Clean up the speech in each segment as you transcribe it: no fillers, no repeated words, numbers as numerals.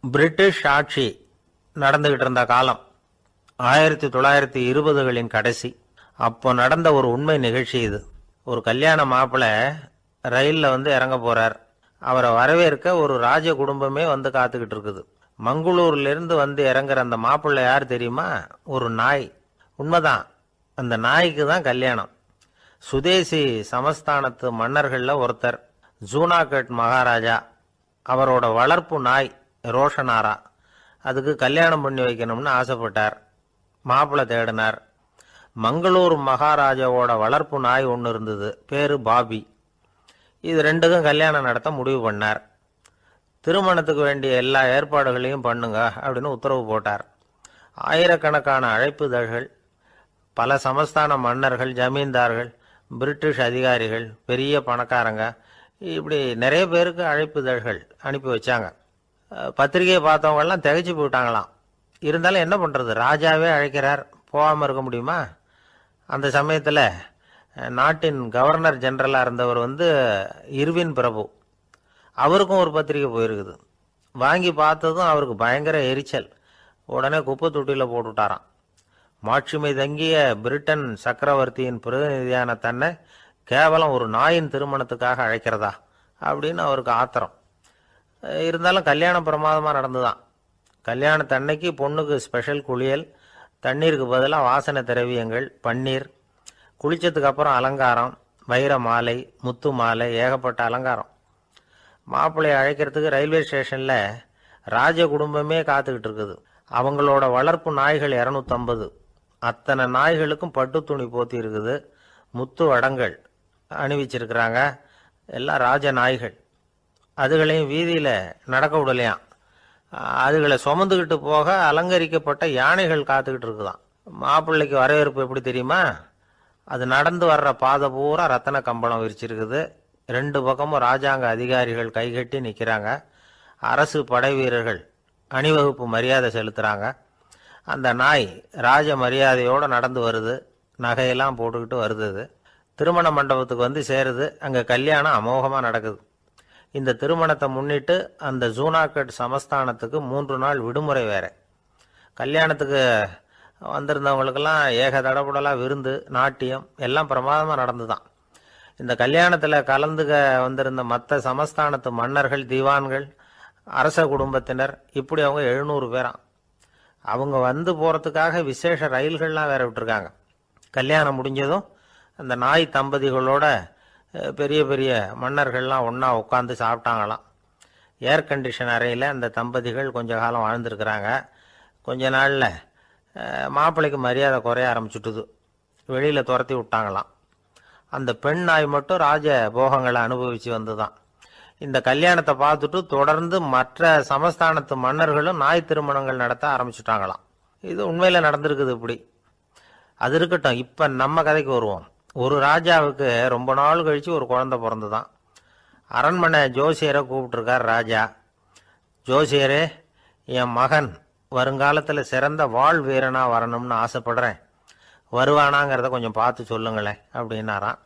British ஆட்சி நடந்துகிட்டு இருந்த காலம் 1920களின் கடைசி. அப்போ நடந்த ஒரு உண்மை நிகழ்ச்சி இது. ஒரு கல்யாண மாப்பிள்ளை ரயிலில் இறங்க போறார். அவரை வரவேற்க ஒரு ராஜ குடும்பமே காத்துக்கிட்டு இருக்குது. மங்களூர்லேருந்து இறங்குற அந்த மாப்பிள்ளை யார் தெரியுமா? ஒரு நாய். உண்மைதான், அந்த நாய்க்கு தான் கல்யாணம். சுதேசி சமஸ்தானத்து மன்னர்களில் ஒருத்தர் ஜூனாகட் மகாராஜா. அவரோட வளர்ப்பு நாய் ரோஷனாரா. அதுக்கு கல்யாணம் பண்ணி வைக்கணும்னு ஆசைப்பட்டார். மாப்பிள்ளை தேடினார். மங்களூர் மகாராஜாவோட வளர்ப்பு நாய் ஒன்று இருந்தது, பேரு பாபி. இது ரெண்டுக்கும் கல்யாணம் நடத்த முடிவு பண்ணார். திருமணத்துக்கு வேண்டிய எல்லா ஏற்பாடுகளையும் பண்ணுங்க அப்படின்னு உத்தரவு போட்டார். ஆயிரக்கணக்கான அழைப்புதழ்கள், பல சமஸ்தான மன்னர்கள், ஜமீன்தார்கள், பிரிட்டிஷ் அதிகாரிகள், பெரிய பணக்காரங்க, இப்படி நிறைய பேருக்கு அழைப்புதழ்கள் அனுப்பி வச்சாங்க. பத்திரிகையை பார்த்தவங்கெல்லாம் திகைச்சு போயிட்டாங்களாம். இருந்தாலும் என்ன பண்ணுறது, ராஜாவே அழைக்கிறார், போகாமல் இருக்க முடியுமா? அந்த சமயத்தில் நாட்டின் கவர்னர் ஜெனரலாக இருந்தவர் இர்வின் பிரபு. அவருக்கும் ஒரு பத்திரிகை போயிருக்குது. வாங்கி பார்த்ததும் அவருக்கு பயங்கர எரிச்சல். உடனே குப்பை தொட்டியில் போட்டுவிட்டாராம். மாட்சிமை தங்கிய பிரிட்டன் சக்கரவர்த்தியின் பிரதிநிதியான தன்னை கேவலம் ஒரு நாயின் திருமணத்துக்காக அழைக்கிறதா அப்படின்னு அவருக்கு ஆத்திரம். இருந்தாலும் கல்யாணம் பிரமாதமாக நடந்துதான். கல்யாணத்தன்னைக்கு பொண்ணுக்கு ஸ்பெஷல் குளியல், தண்ணீருக்கு பதிலாக வாசனை திரவியங்கள், பன்னீர், குளிச்சதுக்கு அப்புறம் அலங்காரம், வைர மாலை, முத்து மாலை, ஏகப்பட்ட அலங்காரம். மாப்பிள்ளையை அழைக்கிறதுக்கு ரயில்வே ஸ்டேஷனில் ராஜ குடும்பமே காத்துக்கிட்டு இருக்குது. அவங்களோட வளர்ப்பு நாய்கள் 250. அத்தனை நாய்களுக்கும் பட்டு துணி போத்தி இருக்குது. முத்து வடங்கள் அணிவிச்சிருக்கிறாங்க. எல்லாம் ராஜ நாய்கள். அதுகளையும் வீதியில் நடக்க விடலையாம். அதுகளை சுமந்துக்கிட்டு போக அலங்கரிக்கப்பட்ட யானைகள் காத்துக்கிட்டு இருக்குதான். மாப்பிள்ளைக்கு வரவேற்பு எப்படி தெரியுமா? அது நடந்து வர்ற பாதை பூரா ரத்தன கம்பளம் விரிச்சிருக்குது. 2 பக்கமும் ராஜாங்க அதிகாரிகள் கைகட்டி நிற்கிறாங்க. அரசு படை வீரர்கள் அணிவகுப்பு மரியாதை செலுத்துகிறாங்க. அந்த நாய் ராஜ மரியாதையோடு நடந்து வருது. நகையெல்லாம் போட்டுக்கிட்டு வருது. திருமண மண்டபத்துக்கு சேருது. அங்கே கல்யாணம் அமோகமாக நடக்குது. இந்த திருமணத்தை முன்னிட்டு அந்த ஜூனாகட் சமஸ்தானத்துக்கு 3 நாள் விடுமுறை வேற. கல்யாணத்துக்கு வந்திருந்தவங்களுக்கெல்லாம் ஏக தடபுடலாக விருந்து, நாட்டியம் எல்லாம் பிரமாதமாக நடந்துதான். இந்த கல்யாணத்தில் கலந்துக்க வந்திருந்த மற்ற சமஸ்தானத்து மன்னர்கள், திவான்கள், அரச குடும்பத்தினர், இப்படி அவங்க 700 பேராம். அவங்க போகிறதுக்காக விசேஷ ரயில்கள்லாம் வேற விட்டுருக்காங்க. கல்யாணம் முடிஞ்சதும் அந்த நாய் தம்பதிகளோட பெரிய பெரிய மன்னர்கள்லாம் ஒன்றா உட்காந்து சாப்பிட்டாங்களாம். ஏர் கண்டிஷன் அறையில் அந்த தம்பதிகள் கொஞ்ச காலம் வாழ்ந்துருக்கிறாங்க. கொஞ்ச நாளில் மாப்பிள்ளைக்கு மரியாதை குறைய ஆரம்பிச்சுட்டுது. வெளியில் துரத்தி விட்டாங்களாம். அந்த பெண் நாய் மட்டும் ராஜ போகங்களை அனுபவித்து வந்துதான். இந்த கல்யாணத்தை பார்த்துட்டு தொடர்ந்து மற்ற சமஸ்தானத்து மன்னர்களும் நாய் திருமணங்கள் நடத்த ஆரம்பிச்சுட்டாங்களாம். இது உண்மையில் நடந்திருக்குது. இப்படி அது இருக்கட்டும். இப்போ நம்ம கதைக்கு வருவோம். ஒரு ராஜாவுக்கு ரொம்ப நாள் கழித்து ஒரு குழந்தை பிறந்துதான். அரண்மனை ஜோசியரை கூப்பிட்டுருக்கார் ராஜா. ஜோசியரே, என் மகன் வருங்காலத்தில் சிறந்த வாழ் வீரனாக வரணும்னு ஆசைப்படுறேன். வருவானாங்கிறத கொஞ்சம் பார்த்து சொல்லுங்களேன் அப்படின்னாராம்.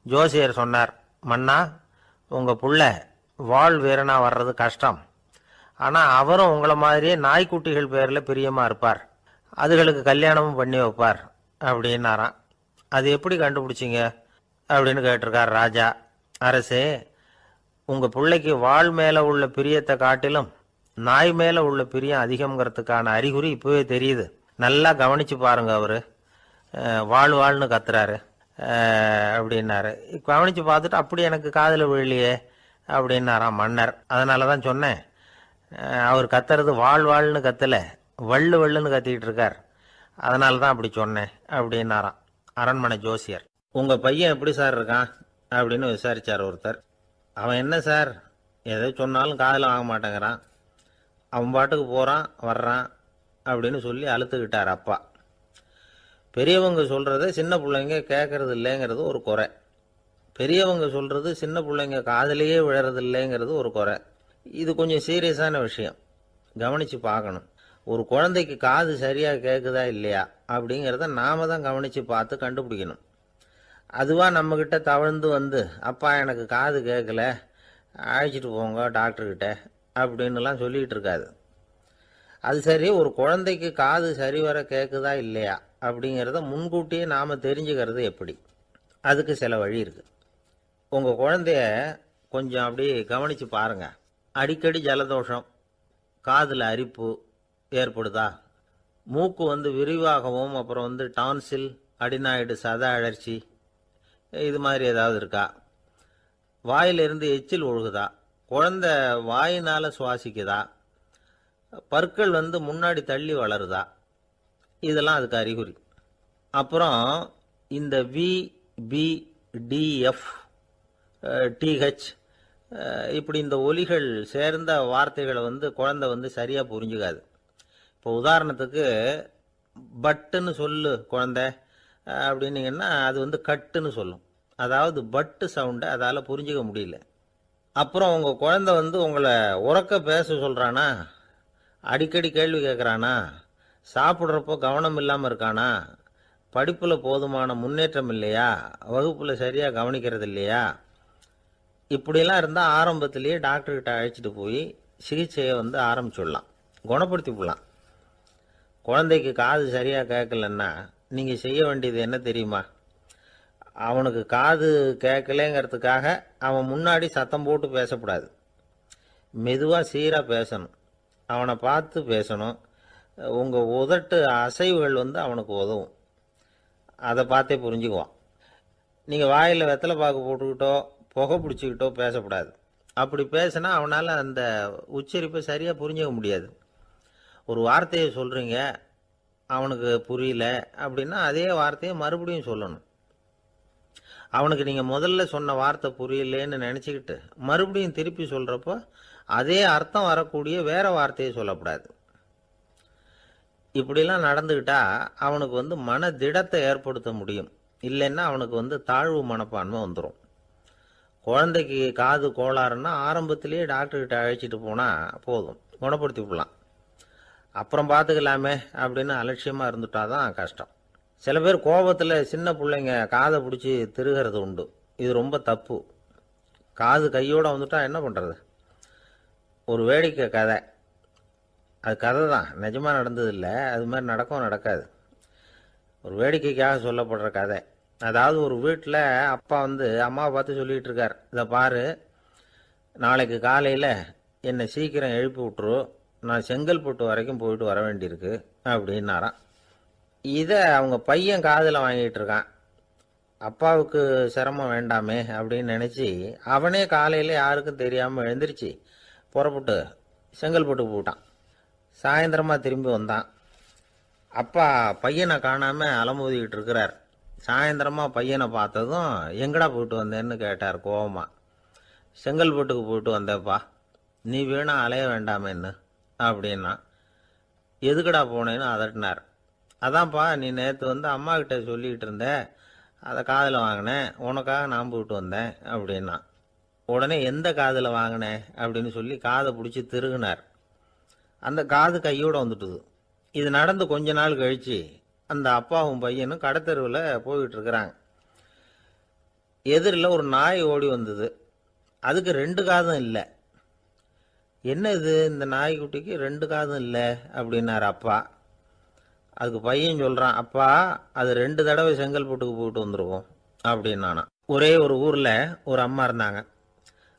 ஜோசியர் சொன்னார், மன்னா, உங்கள் புள்ள வாழ் வீரனாக வர்றது கஷ்டம். ஆனால் அவரும் உங்களை மாதிரியே நாய்க்குட்டிகள் பேரில் பிரியமாக இருப்பார். அதுகளுக்கு கல்யாணமும் பண்ணி வைப்பார் அப்படின்னாராம். அது எப்படி கண்டுபிடிச்சிங்க அப்படின்னு கேட்டிருக்கார் ராஜா. அரசே, உங்கள் பிள்ளைக்கு வாழ் மேலே உள்ள பிரியத்தை காட்டிலும் நாய் மேலே உள்ள பிரியம் அதிகம்ங்கிறதுக்கான அறிகுறி இப்போவே தெரியுது. நல்லா கவனித்து பாருங்க. அவர் வாழ்னு கத்துறாரு அப்படின்னாரு. கவனித்து பார்த்துட்டு அப்படி எனக்கு காதில் விழலையே அப்படின்னாராம் மன்னர். அதனால தான் சொன்னேன், அவர் கத்துறது வாழ்னு கத்தலை, வள்ளுன்னு கத்திக்கிட்டு இருக்கார். அதனால தான் அப்படி சொன்னேன் அப்படின்னாராம் அரண்மனை ஜோசியர். உங்கள் பையன் எப்படி சார் இருக்கான் அப்படின்னு விசாரித்தார் ஒருத்தர். அவன் என்ன சார், எதை சொன்னாலும் காதில் வாங்க மாட்டேங்கிறான், அவன் பாட்டுக்கு போகிறான் வர்றான் அப்படின்னு சொல்லி அழுத்துக்கிட்டார் அப்பா. பெரியவங்க சொல்கிறத சின்ன பிள்ளைங்க கேட்கறது இல்லைங்கிறது ஒரு குறை. பெரியவங்க சொல்கிறது சின்ன பிள்ளைங்க காதலையே விழறது இல்லைங்கிறது ஒரு குறை. இது கொஞ்சம் சீரியஸான விஷயம், கவனித்து பார்க்கணும். ஒரு குழந்தைக்கு காது சரியாக கேட்குதா இல்லையா அப்படிங்கிறத நாம தான் கவனித்து பார்த்து கண்டுபிடிக்கணும். அதுவாக நம்மக்கிட்ட தவழ்ந்து அப்பா எனக்கு காது கேட்கல, அழைச்சிட்டு போங்க டாக்டர்கிட்ட அப்படின்னுலாம் சொல்லிகிட்டு இருக்காது. அது சரி, ஒரு குழந்தைக்கு காது சரிவர கேட்குதா இல்லையா அப்படிங்கிறத முன்கூட்டியே நாம் தெரிஞ்சுக்கிறது எப்படி? அதுக்கு சில வழி இருக்குது. உங்கள் குழந்தைய கொஞ்சம் அப்படி கவனித்து பாருங்கள். அடிக்கடி ஜலதோஷம், காதில் அரிப்பு ஏற்படுதா, மூக்கு விரிவாகவும் அப்புறம் டான்சில், அடினாய்டு, சத அழற்சி இது மாதிரி ஏதாவது இருக்கா, வாயிலிருந்து எச்சில் ஒழுகுதா, குழந்தை வாயினால் சுவாசிக்குதா, பற்கள் முன்னாடி தள்ளி வளருதா, இதெல்லாம் அதுக்கு அறிகுறி. அப்புறம் இந்த வி, பி, டிஎஃப், டிஹெச் இப்படி இந்த ஒலிகள் சேர்ந்த வார்த்தைகளை குழந்தை சரியாக புரிஞ்சுக்காது. இப்போ உதாரணத்துக்கு பட்டுன்னு சொல்லு குழந்தை அப்படின்னீங்கன்னா அது கட்டுன்னு சொல்லும். அதாவது பட்டு சவுண்டை அதால் புரிஞ்சிக்க முடியல. அப்புறம் உங்கள் குழந்தை உங்களை உறக்க பேச சொல்கிறானா, அடிக்கடி கேள்வி கேட்குறானா, சாப்பிட்றப்போ கவனம் இல்லாமல் இருக்கானா, படிப்பில் போதுமான முன்னேற்றம் இல்லையா, வகுப்பில் சரியாக கவனிக்கிறது இல்லையா, இப்படிலாம் இருந்தால் ஆரம்பத்திலேயே டாக்டர்கிட்ட அழைச்சிட்டு போய் சிகிச்சையை ஆரம்பிச்சுடலாம், குணப்படுத்தி விடலாம். குழந்தைக்கு காது சரியாக கேட்கலன்னா நீங்கள் செய்ய வேண்டியது என்ன தெரியுமா? அவனுக்கு காது கேட்கலேங்கிறதுக்காக அவன் முன்னாடி சத்தம் போட்டு பேசக்கூடாது. மெதுவாக சீராக பேசணும், அவனை பார்த்து பேசணும். உங்கள் உதட்டு அசைவுகள் அவனுக்கு உதவும், அதை பார்த்தே புரிஞ்சுக்குவான். நீங்கள் வாயில் வெத்தலை பாக்கு போட்டுக்கிட்டோ புகை பிடிச்சிக்கிட்டோ பேசக்கூடாது. அப்படி பேசினா அவனால் அந்த உச்சரிப்பை சரியாக புரிஞ்சிக்க முடியாது. ஒரு வார்த்தையை சொல்கிறீங்க, அவனுக்கு புரியல அப்படின்னா அதே வார்த்தையை மறுபடியும் சொல்லணும். அவனுக்கு நீங்கள் முதல்ல சொன்ன வார்த்தை புரியலேன்னு நினச்சிக்கிட்டு மறுபடியும் திருப்பி சொல்கிறப்போ அதே அர்த்தம் வரக்கூடிய வேற வார்த்தையை சொல்லக்கூடாது. இப்படிலாம் நடந்துக்கிட்டா அவனுக்கு மன திடத்தை ஏற்படுத்த முடியும். இல்லைன்னா அவனுக்கு தாழ்வு மனப்பான்மை வந்துடும். குழந்தைக்கு காது கோளாறுன்னா ஆரம்பத்திலேயே டாக்டர்கிட்ட அழைச்சிட்டு போனால் போதும், குணப்படுத்தி விடலாம். அப்புறம் பார்த்துக்கலாமே அப்படின்னு அலட்சியமாக இருந்துட்டாதான் கஷ்டம். சில பேர் கோபத்தில் சின்ன பிள்ளைங்க காதை பிடிச்சி திருகிறது உண்டு. இது ரொம்ப தப்பு. காது கையோடு வந்துட்டா என்ன பண்ணுறது? ஒரு வேடிக்கை கதை, அது கதை தான், நிஜமாக நடந்ததில்லை, அது மாதிரி நடக்கவும் நடக்காது. ஒரு வேடிக்கைக்காக சொல்லப்படுற கதை. அதாவது ஒரு வீட்டில் அப்பா அம்மாவை பார்த்து சொல்லிகிட்டு இருக்கார், இதை பாரு, நாளைக்கு காலையில் என்னை சீக்கிரம் எழுப்பி விட்டுரு, நான் செங்கல்பட்டு வரைக்கும் போயிட்டு வர வேண்டியிருக்கு அப்படின்னாராம். இதை அவங்க பையன் காதில் வாங்கிட்டு இருக்கான். அப்பாவுக்கு சிரமம் வேண்டாமே அப்படின்னு நினச்சி அவனே காலையில் யாருக்கும் தெரியாமல் எழுந்திரிச்சு புறப்பட்டு செங்கல்பட்டுக்கு போட்டான். சாயந்தரமாக திரும்பி வந்தான். அப்பா பையனை காணாமல் அலமோதிக்கிட்டு இருக்கிறார். சாயந்தரமாக பையனை பார்த்ததும் எங்கடா போயிட்டு வந்தேன்னு கேட்டார் கோவமா. செங்கல்பட்டுக்கு போயிட்டு வந்தேப்பா, நீ வீணா அலைய வேண்டாமேன்னு அப்படின்னா. எதுக்கடா போனேன்னு அதட்டினார். அதான்ப்பா, நீ நேற்று அம்மா கிட்ட சொல்லிக்கிட்டு இருந்த, அதை காதில் வாங்கினேன், உனக்காக நான் போயிட்டு வந்தேன் அப்படின்னா. உடனே எந்த காதில் வாங்கினேன் அப்படின்னு சொல்லி காதை பிடிச்சி திருகுனார். அந்த காது கையோடு வந்துட்டுது. இது நடந்து கொஞ்ச நாள் கழித்து அந்த அப்பாவும் பையனும் கடத்தெருவில் போய்கிட்டு இருக்கிறாங்க. எதிரில் ஒரு நாய் ஓடி வந்தது. அதுக்கு 2 காதும் இல்லை. என்ன இது, இந்த நாய்க்குட்டிக்கு 2 காதும் இல்லை அப்படின்னார் அப்பா. அதுக்கு பையன் சொல்கிறான், அப்பா அது 2 தடவை செங்கல்பட்டுக்கு போயிட்டு வந்துருவோம் அப்படின்னானா. ஒரே ஒரு ஊரில் ஒரு அம்மா இருந்தாங்க.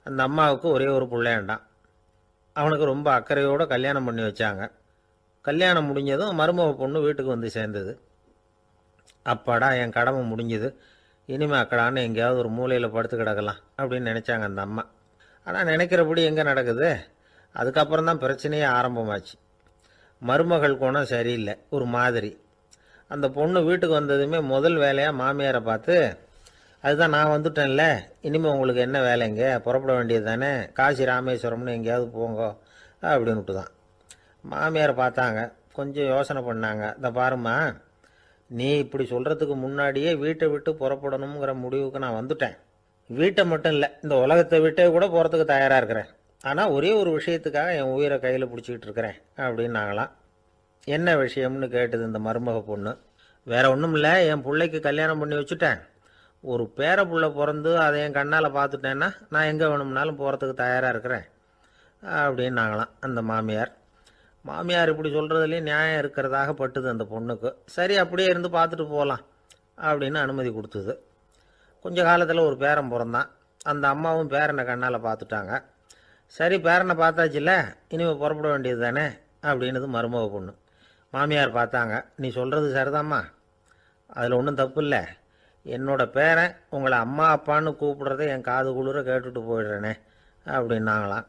அந்த அம்மாவுக்கு ஒரே ஒரு பிள்ளையாண்டான். அவனுக்கு ரொம்ப அக்கறையோடு கல்யாணம் பண்ணி வச்சாங்க. கல்யாணம் முடிஞ்சதும் மருமக பொண்ணு வீட்டுக்கு சேர்ந்தது. அப்பாடா, என் கடமை முடிஞ்சுது, இனிமேல் அக்கடான்னு எங்கேயாவது ஒரு மூலையில் படுத்து கிடக்கலாம் அப்படின்னு நினச்சாங்க அந்த அம்மா. ஆனால் நினைக்கிறபடி எங்கே நடக்குது? அதுக்கப்புறம் தான் பிரச்சனையே ஆரம்பமாச்சு. மருமகள் குணம் சரியில்லை, ஒரு மாதிரி. அந்த பொண்ணு வீட்டுக்கு வந்ததுமே முதல் வேலையாக மாமியாரை பார்த்து, அதுதான் நான் வந்துட்டேன்ல, இனிமேல் உங்களுக்கு என்ன வேலைங்க, புறப்பட வேண்டியது தானே, காசி ராமேஸ்வரம்னு எங்கேயாவது போங்க அப்படின்னுட்டு தான். மாமியாரை பார்த்தாங்க, கொஞ்சம் யோசனை பண்ணாங்க. இந்த பாருமா, நீ இப்படி சொல்கிறதுக்கு முன்னாடியே வீட்டை விட்டு புறப்படணுங்கிற முடிவுக்கு நான் வந்துட்டேன். வீட்டை மட்டும் இல்லை, இந்த உலகத்தை விட்டே கூட போகிறதுக்கு தயாராக இருக்கிறேன். ஆனால் ஒரே ஒரு விஷயத்துக்காக என் உயிரை கையில் பிடிச்சிக்கிட்டு இருக்கிறேன் அப்படின்னாங்களாம். என்ன விஷயம்னு கேட்டது இந்த மருமக பொண்ணு. வேற ஒன்றும் இல்லை, என் பிள்ளைக்கு கல்யாணம் பண்ணி வச்சுட்டேன். ஒரு பேர புள்ள பிறந்து அதை என் கண்ணால் பார்த்துட்டேன்னா நான் எங்கே வேணும்னாலும் போகிறதுக்கு தயாராக இருக்கிறேன். அப்படின்னாங்களாம் அந்த மாமியார். மாமியார் இப்படி சொல்கிறதுலேயும் நியாயம் இருக்கிறதாக பட்டுது அந்த பொண்ணுக்கு. சரி அப்படியே இருந்து பார்த்துட்டு போகலாம் அப்படின்னு அனுமதி கொடுத்தது. கொஞ்ச காலத்தில் ஒரு பேரன் பிறந்தான். அந்த அம்மாவும் பேரனை கண்ணால் பார்த்துட்டாங்க. சரி பேரனை பார்த்தாச்சுல்ல, இனிமேல் புறப்பட வேண்டியது தானே அப்படின்னது மருமக பொண்ணு. மாமியார் பார்த்தாங்க. நீ சொல்கிறது சரிதாம்மா, அதில் ஒன்றும் தப்பு இல்லை. என்னோட பேரன் உங்களை அம்மா அப்பான்னு கூப்பிடுறத என் காது குளிர கேட்டுட்டு போயிடுறேனே அப்படின்னாங்களாம்.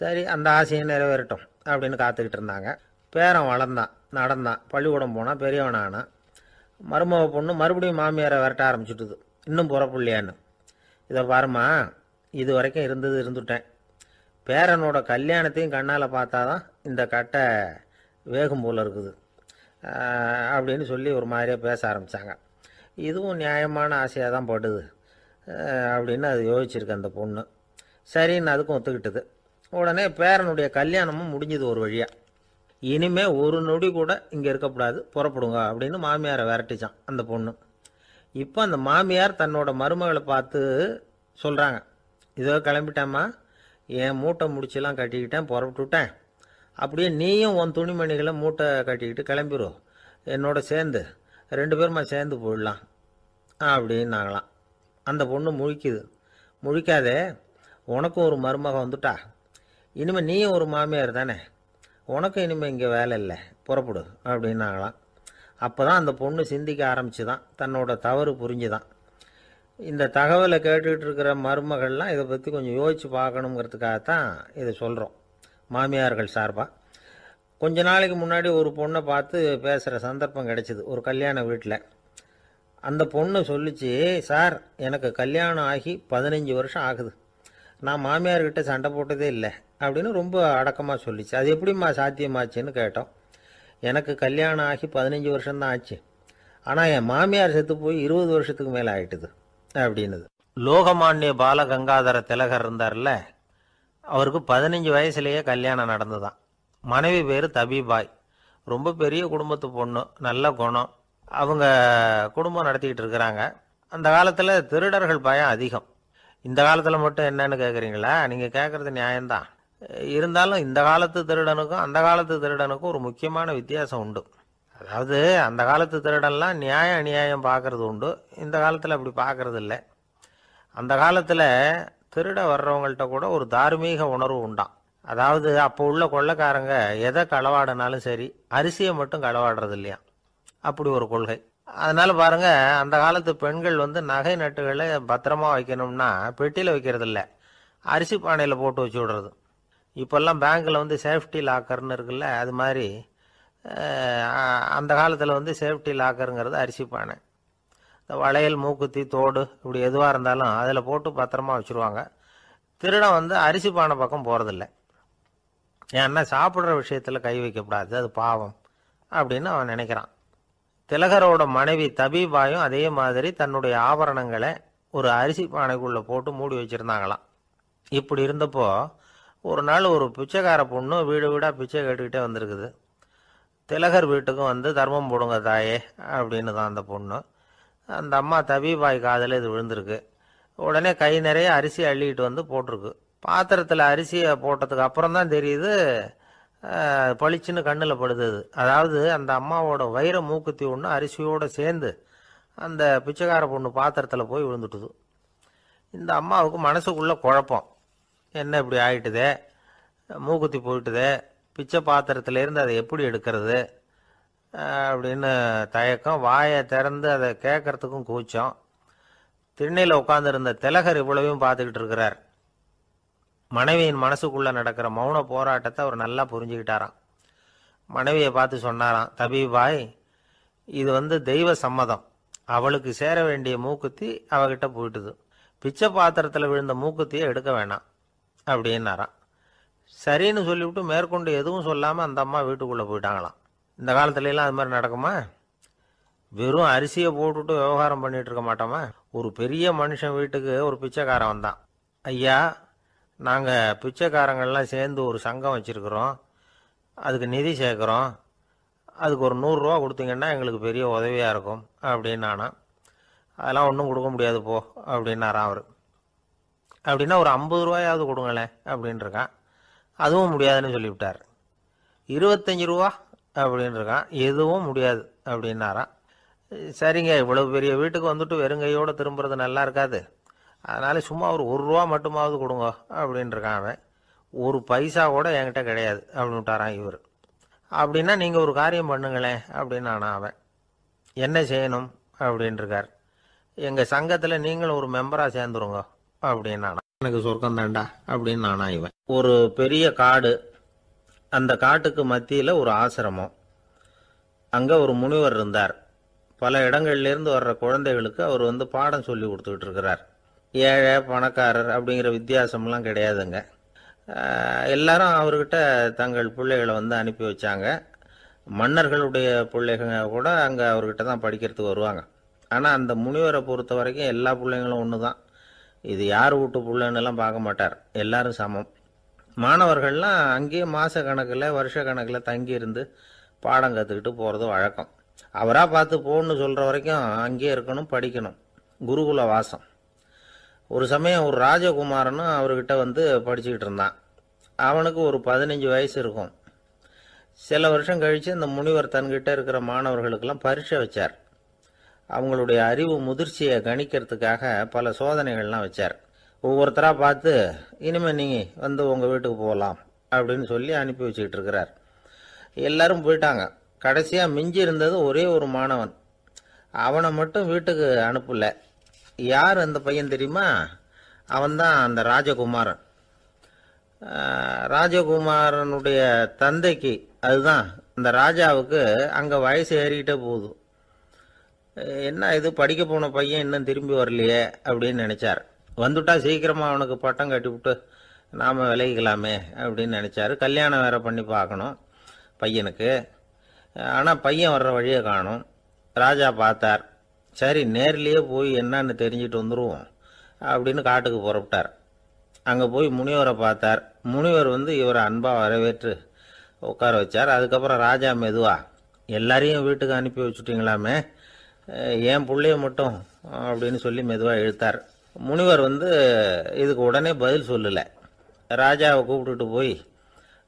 சரி அந்த ஆசையை நிறைவேறட்டும் அப்படின்னு காத்துக்கிட்டு இருந்தாங்க. பேரன் வளர்ந்தான், நடந்தான், பள்ளிக்கூடம் போனால் பெரியவனானான். மருமக பொண்ணு மறுபடியும் மாமியாரை விரட்ட ஆரம்பிச்சுட்டுது, இன்னும் புறப்புள்ளையான்னு. இதை பாருமா, இது வரைக்கும் இருந்துட்டேன். பேரனோட கல்யாணத்தையும் கண்ணால் பார்த்தா தான் இந்த கட்டை வேகும் போல் இருக்குது அப்படின்னு சொல்லி ஒரு மாதிரியாக பேச ஆரம்பித்தாங்க. இதுவும் நியாயமான ஆசையாக தான் படுது அப்படின்னு அது யோசிச்சிருக்கு அந்த பொண்ணு. சரின்னு அதுக்கும் ஒத்துக்கிட்டது. உடனே பேரனுடைய கல்யாணமும் முடிஞ்சது ஒரு வழியாக. இனிமே ஒரு நொடி கூட இங்கே இருக்கக்கூடாது, புறப்படுங்க அப்படின்னு மாமியாரை விரட்டிச்சான் அந்த பொண்ணு. இப்போ அந்த மாமியார் தன்னோட மருமகளை பார்த்து சொல்கிறாங்க, இதோ கிளம்பிட்டேம்மா, என் மூட்டை முடிச்செல்லாம் கட்டிக்கிட்டேன், புறப்பட்டுவிட்டேன். அப்படியே நீயும் உன் துணிமணிகளை மூட்டை கட்டிக்கிட்டு கிளம்பிடும், என்னோட சேர்ந்து 2 பேருமா சேர்ந்து போயிடலாம் அப்படின்னாங்களாம். அந்த பொண்ணு முழிக்குது. முழிக்காதே, உனக்கும் ஒரு மருமக வந்துட்டா, இனிமேல் நீயும் ஒரு மாமியார் தானே, உனக்கும் இனிமேல் இங்கே வேலை இல்லை, புறப்படு அப்படின்னாங்களாம். அப்போ தான் அந்த பொண்ணு சிந்திக்க ஆரம்பிச்சுதான், தன்னோட தவறு புரிஞ்சுதான். இந்த தகவலை கேட்டுக்கிட்டு இருக்கிற மருமகள்லாம் இதை பற்றி கொஞ்சம் யோசித்து பார்க்கணுங்கிறதுக்காகத்தான் இதை சொல்கிறோம் மாமியார்கள் சார்பாக. கொஞ்ச நாளைக்கு முன்னாடி ஒரு பொண்ணை பார்த்து பேசுகிற சந்தர்ப்பம் கிடைச்சிது ஒரு கல்யாண வீட்டில். அந்த பொண்ணு சொல்லிச்சு, சார் எனக்கு கல்யாணம் ஆகி 15 வருஷம் ஆகுது, நான் மாமியார்கிட்ட சண்டை போட்டதே இல்லை அப்படின்னு ரொம்ப அடக்கமாக சொல்லிச்சு. அது எப்படிம்மா சாத்தியமாச்சுன்னு கேட்டோம். எனக்கு கல்யாணம் ஆகி 15 வருஷம்தான் ஆச்சு, ஆனால் என் மாமியார் செத்து போய் 20 வருஷத்துக்கு மேலே ஆயிட்டுது அப்படின்னுது. லோகமானிய பாலகங்காதர திலகர் இருந்தார்ல, அவருக்கு 15 வயசுலேயே கல்யாணம் நடந்துதான். மனைவி பேர் தபிபாய், ரொம்ப பெரிய குடும்பத்து பொண்ணு, நல்ல குணம். அவங்க குடும்பம் நடத்திக்கிட்டு இருக்கிறாங்க. அந்த காலத்தில் திருடர்கள் பயம் அதிகம். இந்த காலத்தில் மட்டும் என்னன்னு கேட்குறீங்களா? நீங்கள் கேட்குறது நியாயம்தான். இருந்தாலும் இந்த காலத்து திருடனுக்கும் அந்த காலத்து திருடனுக்கும் ஒரு முக்கியமான வித்தியாசம் உண்டு. அதாவது அந்த காலத்து திருடன்லாம் நியாயம் அநியாயம் பார்க்கறது உண்டு, இந்த காலத்தில் அப்படி பார்க்கறது இல்லை. அந்த காலத்தில் திருட வர்றவங்கள்ட்ட கூட ஒரு தார்மீக உணர்வு உண்டாம். அதாவது அப்போ உள்ள கொள்ளைக்காரங்க எதை களவாடினாலும் சரி, அரிசியை மட்டும் களவாடுறது இல்லையா, அப்படி ஒரு கொள்கை. அதனால பாருங்க, அந்த காலத்து பெண்கள் நகை நட்டுகளை பத்திரமா வைக்கணும்னா பெட்டியில் வைக்கிறது இல்லை, அரிசி பானையில் போட்டு வச்சு விடுறது. இப்போல்லாம் பேங்க்கில் சேஃப்டி லாக்கர்னு இருக்குல்ல, அது மாதிரி அந்த காலத்தில் சேஃப்டி லாக்கருங்கிறது அரிசி பானை. வளையல், மூக்குத்தி, தோடு இப்படி எதுவாக இருந்தாலும் அதில் போட்டு பத்திரமா வச்சுருவாங்க. திருடன் அரிசி பானை பக்கம் போகிறதில்ல. ஏன்னா சாப்பிட்ற விஷயத்தில் கை வைக்கக்கூடாது, அது பாவம் அப்படின்னு அவன் நினைக்கிறான். திலகரோட மனைவி தபிபாயும் அதே மாதிரி தன்னுடைய ஆபரணங்களை ஒரு அரிசி பானைக்குள்ளே போட்டு மூடி வச்சுருந்தாங்களாம். இப்படி இருந்தப்போ ஒரு நாள் ஒரு பிச்சைக்கார பொண்ணு வீடு வீடாக பிச்சை கேட்டுக்கிட்டே வந்திருக்குது. திலகர் வீட்டுக்கும் தர்மம் போடுங்க தாயே அப்படின்னு தான் அந்த பொண்ணு. அந்த அம்மா தபிபாய் காதில் இது விழுந்திருக்கு. உடனே கை நிறைய அரிசி அள்ளிக்கிட்டு போட்டிருக்கு. பாத்திரத்தில் அரிசியை போட்டதுக்கு அப்புறம் தான் தெரியுது, பளிச்சுன்னு கண்ணில் படுது. அதாவது அந்த அம்மாவோட வைர மூக்குத்தி ஒன்று அரிசியோடு சேர்ந்து அந்த பிச்சைக்கார பொண்ணு பாத்திரத்தில் போய் விழுந்துட்டுது. இந்த அம்மாவுக்கு மனசுக்குள்ள குழப்பம், என்ன இப்படி ஆயிட்டுதே, மூக்குத்தி போயிட்டுதே, பிச்சை பாத்திரத்திலேருந்து அதை எப்படி எடுக்கிறது அப்படின்னு தயக்கம். வாயை திறந்து அதை கேட்கறதுக்கும் கூச்சம். திண்ணையில் உட்காந்துருந்த திலகர் இவ்வளவையும் பார்த்துக்கிட்டு இருக்கிறார். மனைவியின் மனசுக்குள்ளே நடக்கிற மௌன போராட்டத்தை அவர் நல்லா புரிஞ்சுக்கிட்டாராம். மனைவியை பார்த்து சொன்னாராம், தபிபாய், இது தெய்வ சம்மதம், அவளுக்கு சேர வேண்டிய மூக்குத்தி அவகிட்ட போயிட்டுது, பிச்சை பாத்திரத்தில் விழுந்த மூக்குத்தியை எடுக்க வேணாம் அப்படின்னாராம். சரின்னு சொல்லிவிட்டு மேற்கொண்டு எதுவும் சொல்லாமல் அந்த அம்மா வீட்டுக்குள்ளே போயிட்டாங்களாம். இந்த காலத்துலலாம் அது மாதிரி நடக்குமா? வெறும் அரிசியை போட்டுட்டு விவகாரம் பண்ணிட்டு இருக்க மாட்டோமா? ஒரு பெரிய மனுஷன் வீட்டுக்கு ஒரு பிச்சைக்காரன் வந்தான். ஐயா, நாங்கள் பிச்சைக்காரங்கள்லாம் சேர்ந்து ஒரு சங்கம் வச்சுருக்குறோம், அதுக்கு நிதி சேர்க்குறோம், அதுக்கு ஒரு 100 ரூபா கொடுத்தீங்கன்னா எங்களுக்கு பெரிய உதவியாக இருக்கும் அப்படின்னானா. அதெல்லாம் ஒன்றும் கொடுக்க முடியாது போ அப்படின்னாரான் அவர். அப்படின்னா ஒரு 50 ரூபாயாவது கொடுங்களேன் அப்படின்ட்டுருக்கான். அதுவும் முடியாதுன்னு சொல்லிவிட்டார். 25 ரூபா அப்படின்னு இருக்கான். எதுவும் முடியாது அப்படின்னாராம். சரிங்க, இவ்வளவு பெரிய வீட்டுக்கு வந்துட்டு வெறுங்கையோடு திரும்புறது நல்லா இருக்காது, அதனால சும்மா ஒரு ரூபா மட்டுமாவது கொடுங்க அப்படின்னு இருக்கான் அவன். ஒரு பைசா கூட என்கிட்ட கிடையாது அப்படின்னு விட்டாரான் இவர். அப்படின்னா நீங்கள் ஒரு காரியம் பண்ணுங்களேன் அப்படின்னு அவன். என்ன செய்யணும் அப்படின்னு இருக்கார். எங்கள் சங்கத்தில் நீங்களும் ஒரு மெம்பராக சேர்ந்துருங்க அப்படின்னு எனக்கு சொர்க்கம் தாண்டா அப்படின்னு இவன். ஒரு பெரிய காடு, அந்த காட்டுக்கு மத்தியில் ஒரு ஆசிரமம். அங்கே ஒரு முனிவர் இருந்தார். பல இடங்கள்லேருந்து வர்ற குழந்தைகளுக்கு அவர் பாடம் சொல்லி கொடுத்துக்கிட்டு இருக்கிறார். ஏழை பணக்காரர் அப்படிங்கிற வித்தியாசம்லாம் கிடையாதுங்க. எல்லாரும் அவர்கிட்ட தங்கள் பிள்ளைகளை அனுப்பி வச்சாங்க. மன்னர்களுடைய பிள்ளைங்க கூட அங்கே அவர்கிட்ட தான் படிக்கிறதுக்கு வருவாங்க. ஆனால் அந்த முனிவரை பொறுத்த வரைக்கும் எல்லா பிள்ளைங்களும் ஒன்று தான். இது யார் வீட்டு பிள்ளைன்னெல்லாம் பார்க்க மாட்டார், எல்லாரும் சமம். மாணவர்கள்லாம் அங்கேயே மாத கணக்கில் வருஷ கணக்கில் தங்கி இருந்து பாடம் கற்றுக்கிட்டு போகிறது வழக்கம். அவராக பார்த்து போன்னு சொல்கிற வரைக்கும் அங்கேயே இருக்கணும், படிக்கணும். குருகுல வாசம். ஒரு சமயம் ஒரு ராஜகுமாரனும் அவர்கிட்ட படிச்சுக்கிட்டு இருந்தான். அவனுக்கு ஒரு 15 வயசு இருக்கும். சில வருஷம் கழித்து இந்த முனிவர் தன்கிட்ட இருக்கிற மாணவர்களுக்கெல்லாம் பரீட்சை வச்சார். அவங்களுடைய அறிவு முதிர்ச்சியை கணிக்கிறதுக்காக பல சோதனைகள்லாம் வச்சார். ஒவ்வொருத்தராக பார்த்து இனிமேல் நீங்கள் உங்கள் வீட்டுக்கு போகலாம் அப்படின்னு சொல்லி அனுப்பி வச்சுக்கிட்டு இருக்கிறார். எல்லாரும் போயிட்டாங்க. கடைசியாக மிஞ்சி இருந்தது ஒரே ஒரு மாணவன். அவனை மட்டும் வீட்டுக்கு அனுப்பல. யார் அந்த பையன் தெரியுமா? அவன்தான் அந்த ராஜகுமாரன். ராஜகுமாரனுடைய தந்தைக்கு, அதுதான் இந்த ராஜாவுக்கு, அங்கே வயசு ஏறிக்கிட்டே போகுது. என்ன இது, படிக்க போன பையன் இன்னும் திரும்பி வரலையே அப்படின்னு நினைச்சார். வந்துட்டா சீக்கிரமாக அவனுக்கு பட்டம் கட்டிவிட்டு நாம் விலகிக்கலாமே அப்படின்னு நினச்சாரு. கல்யாணம் வேற பண்ணி பார்க்கணும் பையனுக்கு. ஆனால் பையன் வர்ற வழியை காணும். ராஜா பார்த்தார். சரி, நேர்லேயே போய் என்னன்னு தெரிஞ்சுட்டு வந்துடுவோம் அப்படின்னு காட்டுக்கு புறப்பட்டார். அங்கே போய் முனிவரை பார்த்தார். முனிவர் இவரை அன்பாக வரவேற்று உட்கார வச்சார். அதுக்கப்புறம் ராஜா மெதுவா, எல்லாரையும் வீட்டுக்கு அனுப்பி வச்சுட்டிங்களாமே, ஏன் பிள்ளைய மட்டும் அப்படின்னு சொல்லி மெதுவாக இழுத்தார். முனிவர் இதுக்கு உடனே பதில் சொல்லலை. ராஜாவை கூப்பிட்டுட்டு போய்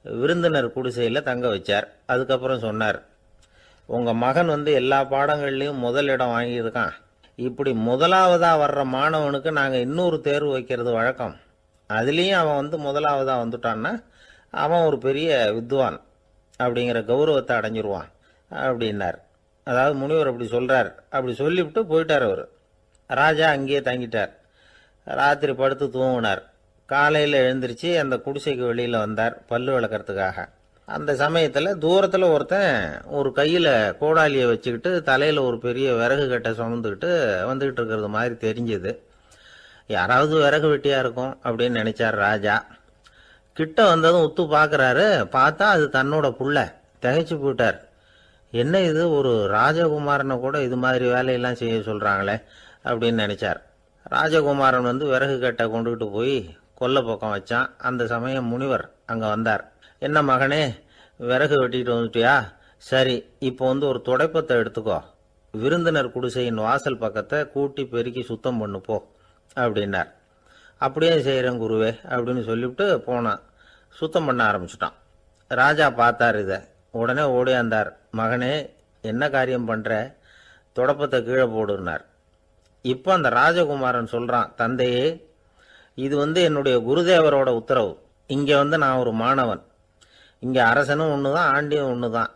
விருந்தினர் குடிசையில் தங்க வச்சார். அதுக்கப்புறம் சொன்னார், உங்கள் மகன் எல்லா பாடங்கள்லையும் முதல் இடம் வாங்கியிருக்கான். இப்படி முதலாவதாக வர்ற மாணவனுக்கு நாங்கள் இன்னொரு தேர்வு வைக்கிறது வழக்கம். அதுலேயும் அவன் முதலாவதாக வந்துட்டான்னா அவன் ஒரு பெரிய வித்வான் அப்படிங்கிற கௌரவத்தை அடைஞ்சிருவான் அப்படின்னார். அதாவது முனிவர் அப்படி சொல்கிறார். அப்படி சொல்லிவிட்டு போயிட்டார் அவர். ராஜா அங்கேயே தங்கிட்டார். ராத்திரி படுத்து தூங்கினார். காலையில் எழுந்திரிச்சு அந்த குடிசைக்கு வெளியில் வந்தார் பல்லு விளக்கிறதுக்காக. அந்த சமயத்தில் தூரத்தில் ஒருத்தன் ஒரு கையில் கோடாலியை வச்சுக்கிட்டு தலையில் ஒரு பெரிய விறகு கட்டை சுமந்துக்கிட்டு வந்துக்கிட்டு இருக்கிறது மாதிரி தெரிஞ்சது. யாராவது விறகு வெட்டியாக இருக்கும் அப்படின்னு நினைச்சார் ராஜா. கிட்ட வந்ததும் உத்து பார்க்குறாரு. பார்த்தா அது தன்னோட புள்ள. திகைச்சு போயிட்டார். என்ன இது, ஒரு ராஜகுமாரனை கூட இது மாதிரி வேலையெல்லாம் செய்ய சொல்கிறாங்களே அப்படின்னு நினைச்சார். ராஜகுமாரன் விறகு கட்டை கொண்டுகிட்டு போய் கொல்லை பக்கம் வச்சான். அந்த சமயம் முனிவர் அங்கே வந்தார். என்ன மகனே, விறகு வெட்டிட்டு வந்துட்டியா? சரி, இப்போ ஒரு துடைப்பத்தை எடுத்துக்கோ, விருந்தினர் குடிசையின் வாசல் பக்கத்தை கூட்டி பெருக்கி சுத்தம் பண்ணு போ அப்படின்னார். அப்படியே செய்கிறேன் குருவே அப்படின்னு சொல்லிவிட்டு போனான். சுத்தம் பண்ண ஆரம்பிச்சிட்டான். ராஜா பார்த்தார் இதை. உடனே ஓடியாந்தார். மகனே, என்ன காரியம் பண்ணுற? துடைப்பத்தை கீழே போடுனார். இப்போ அந்த ராஜகுமாரன் சொல்கிறான், தந்தையே, இது என்னுடைய குருதேவரோட உத்தரவு. இங்கே நான் ஒரு மாணவன். இங்கே அரசனும் ஒன்று தான், ஆண்டியும் ஒன்று தான்.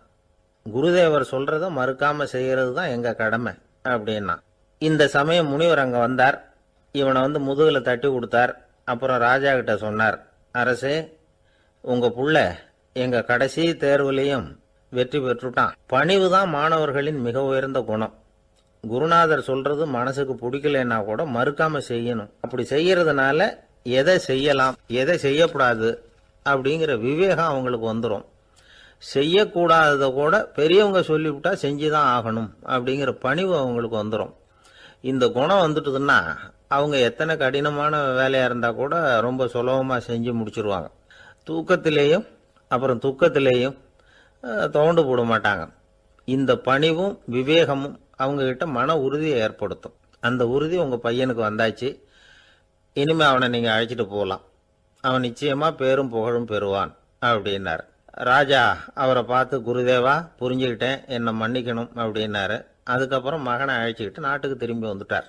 குருதேவர் சொல்கிறத மறுக்காமல் செய்கிறது தான் எங்கள் கடமை அப்படின்னா. இந்த சமயம் முனிவர் அங்கே வந்தார். இவனை முதுகில் தட்டி கொடுத்தார். அப்புறம் ராஜா கிட்ட சொன்னார், அரசே, உங்கள் புள்ள எங்கள் கடைசி தேர்வுலையும் வெற்றி பெற்றுட்டான். பணிவு தான் மாணவர்களின் மிக உயர்ந்த குணம். குருநாதர் சொல்றது மனசுக்கு பிடிக்கலன்னா கூட மறுக்காம செய்யணும். அப்படி செய்யறதுனால எதை செய்யலாம் எதை செய்யக்கூடாது அப்படிங்கிற விவேகம் அவங்களுக்கு வந்துடும். செய்யக்கூடாததை கூட பெரியவங்க சொல்லிவிட்டா செஞ்சுதான் ஆகணும் அப்படிங்கிற பணிவு அவங்களுக்கு வந்துடும். இந்த குணம் வந்துட்டுதுன்னா அவங்க எத்தனை கடினமான வேலையா இருந்தா கூட ரொம்ப சுலபமா செஞ்சு முடிச்சிருவாங்க. தூக்கத்திலேயும் அப்புறம் துக்கத்திலேயும் தோண்டு போட மாட்டாங்க. இந்த பணிவும் விவேகமும் அவங்க கிட்ட மன உறுதியை ஏற்படுத்தும். அந்த உறுதி உங்க பையனுக்கு வந்தாச்சு. இனிமே அவனை நீங்க அழைச்சிட்டு போகலாம். அவன் நிச்சயமா பேரும் புகழும் பெறுவான் அப்படின்னார். ராஜா அவரை பார்த்து, குருதேவா புரிஞ்சுக்கிட்டேன், என்னை மன்னிக்கணும் அப்படின்னாரு. அதுக்கப்புறம் மகனை அழைச்சிக்கிட்டு நாட்டுக்கு திரும்பி வந்துட்டார்.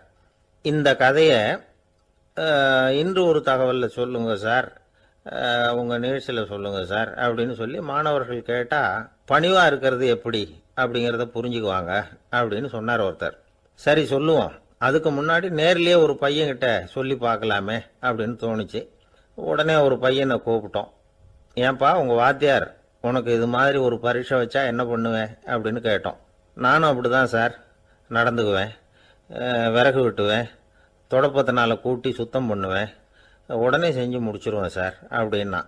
இந்த கதையை இன்று ஒரு தகவலில் சொல்லுங்க சார், உங்கள் நிகழ்ச்சியில் சொல்லுங்க சார் அப்படின்னு சொல்லி மாணவர்கள் கேட்டால், பணிவாக இருக்கிறது எப்படி அப்படிங்கிறத புரிஞ்சுக்குவாங்க அப்படின்னு சொன்னார் ஒருத்தர். சரி சொல்லுவோம், அதுக்கு முன்னாடி நேர்லேயே ஒரு பையன்கிட்ட சொல்லி பார்க்கலாமே அப்படின்னு தோணுச்சு. உடனே ஒரு பையனை கூப்பிட்டோம். ஏன்பா உங்கள் வாத்தியார் உனக்கு இது மாதிரி ஒரு பரீட்சை வச்சா என்ன பண்ணுவேன் அப்படின்னு கேட்டோம். நானும் அப்படி தான் சார் நடந்துக்குவேன், விறகு வெட்டுவேன், தொடப்பத்தினால கூட்டி சுத்தம் பண்ணுவேன், உடனே செஞ்சு முடிச்சிருவேன் சார் அப்படின்னா.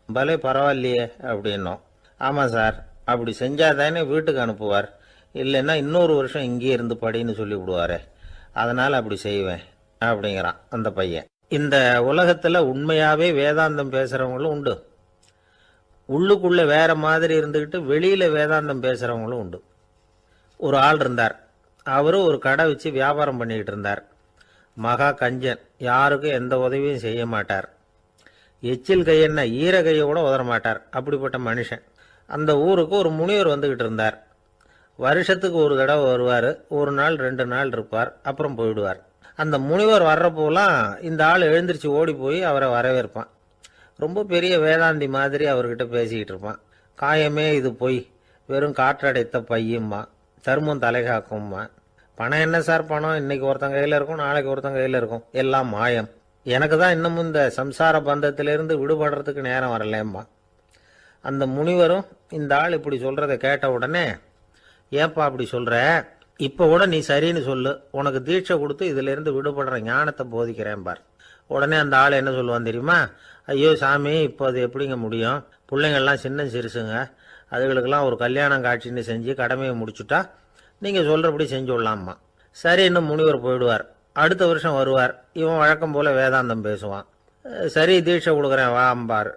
பலே பரவாயில்லையே அப்படின்னோம். ஆமாம் சார், அப்படி செஞ்சாதானே வீட்டுக்கு அனுப்புவார், இல்லைன்னா இன்னொரு வருஷம் இங்கேயே இருந்து படின்னு சொல்லி விடுவாரே, அதனால் அப்படி செய்வேன் அப்படிங்கிறான் அந்த பையன். இந்த உலகத்தில் உண்மையாகவே வேதாந்தம் பேசுகிறவங்களும் உண்டு, உள்ளுக்குள்ளே வேற மாதிரி இருந்துக்கிட்டு வெளியில் வேதாந்தம் பேசுகிறவங்களும் உண்டு. ஒரு ஆள் இருந்தார், அவரு ஒரு கடை வச்சு வியாபாரம் பண்ணிக்கிட்டு இருந்தார். மகா கஞ்சன், யாருக்கும் எந்த உதவியும் செய்ய மாட்டார். எச்சில் கையென்ன ஈர கையை கூட உதற மாட்டார், அப்படிப்பட்ட மனுஷன். அந்த ஊருக்கு ஒரு முனிவர் வந்துக்கிட்டு இருந்தார். வருஷத்துக்கு ஒரு தடவை வருவார், ஒரு நாள் 2 நாள் இருப்பார், அப்புறம் போயிடுவார். அந்த முனிவர் வர்றப்போலாம் இந்த ஆள் எழுந்திரிச்சு ஓடி போய் அவரை வரவேற்பான். ரொம்ப பெரிய வேதாந்தி மாதிரி அவர்கிட்ட பேசிக்கிட்டு இருப்பான். காயமே இது பொய், வெறும் காற்றடைத்த பையும்மா, தர்மம் தலைகாக்கும்மா. பணம் என்ன சார் பணம், இன்னைக்கு ஒருத்தன் கையில் இருக்கும், நாளைக்கு ஒருத்தன் கையில் இருக்கும், எல்லாம் மாயம். எனக்கு தான் இன்னமும் இந்த சம்சார பந்தத்திலிருந்து விடுபடுறதுக்கு நேரம் வரலேம்மா. அந்த முனிவரும் இந்த ஆள் இப்படி சொல்கிறத கேட்ட உடனே, ஏப்பா அப்படி சொல்கிற, இப்போ கூட நீ சரின்னு சொல்லு, உனக்கு தீட்சை கொடுத்து இதிலிருந்து விடுபடுற ஞானத்தை போதிக்கிறேன் பார். உடனே அந்த ஆள் என்ன சொல்லுவான் தெரியுமா? ஐயோ சாமி, இப்போ அது எப்படிங்க முடியும், பிள்ளைங்கள்லாம் சின்ன சிறுசுங்க, அதுகளுக்கெல்லாம் ஒரு கல்யாணம் காட்சின்னு செஞ்சு கடமையை முடிச்சுட்டா நீங்கள் சொல்கிறபடி செஞ்சு விடலாமா. சரி, இன்னும் முனிவர் போயிடுவார். அடுத்த வருஷம் வருவார், இவன் வழக்கம் போல் வேதாந்தம் பேசுவான். சரி தீட்சை கொடுக்குறேன் வா அம்பார்.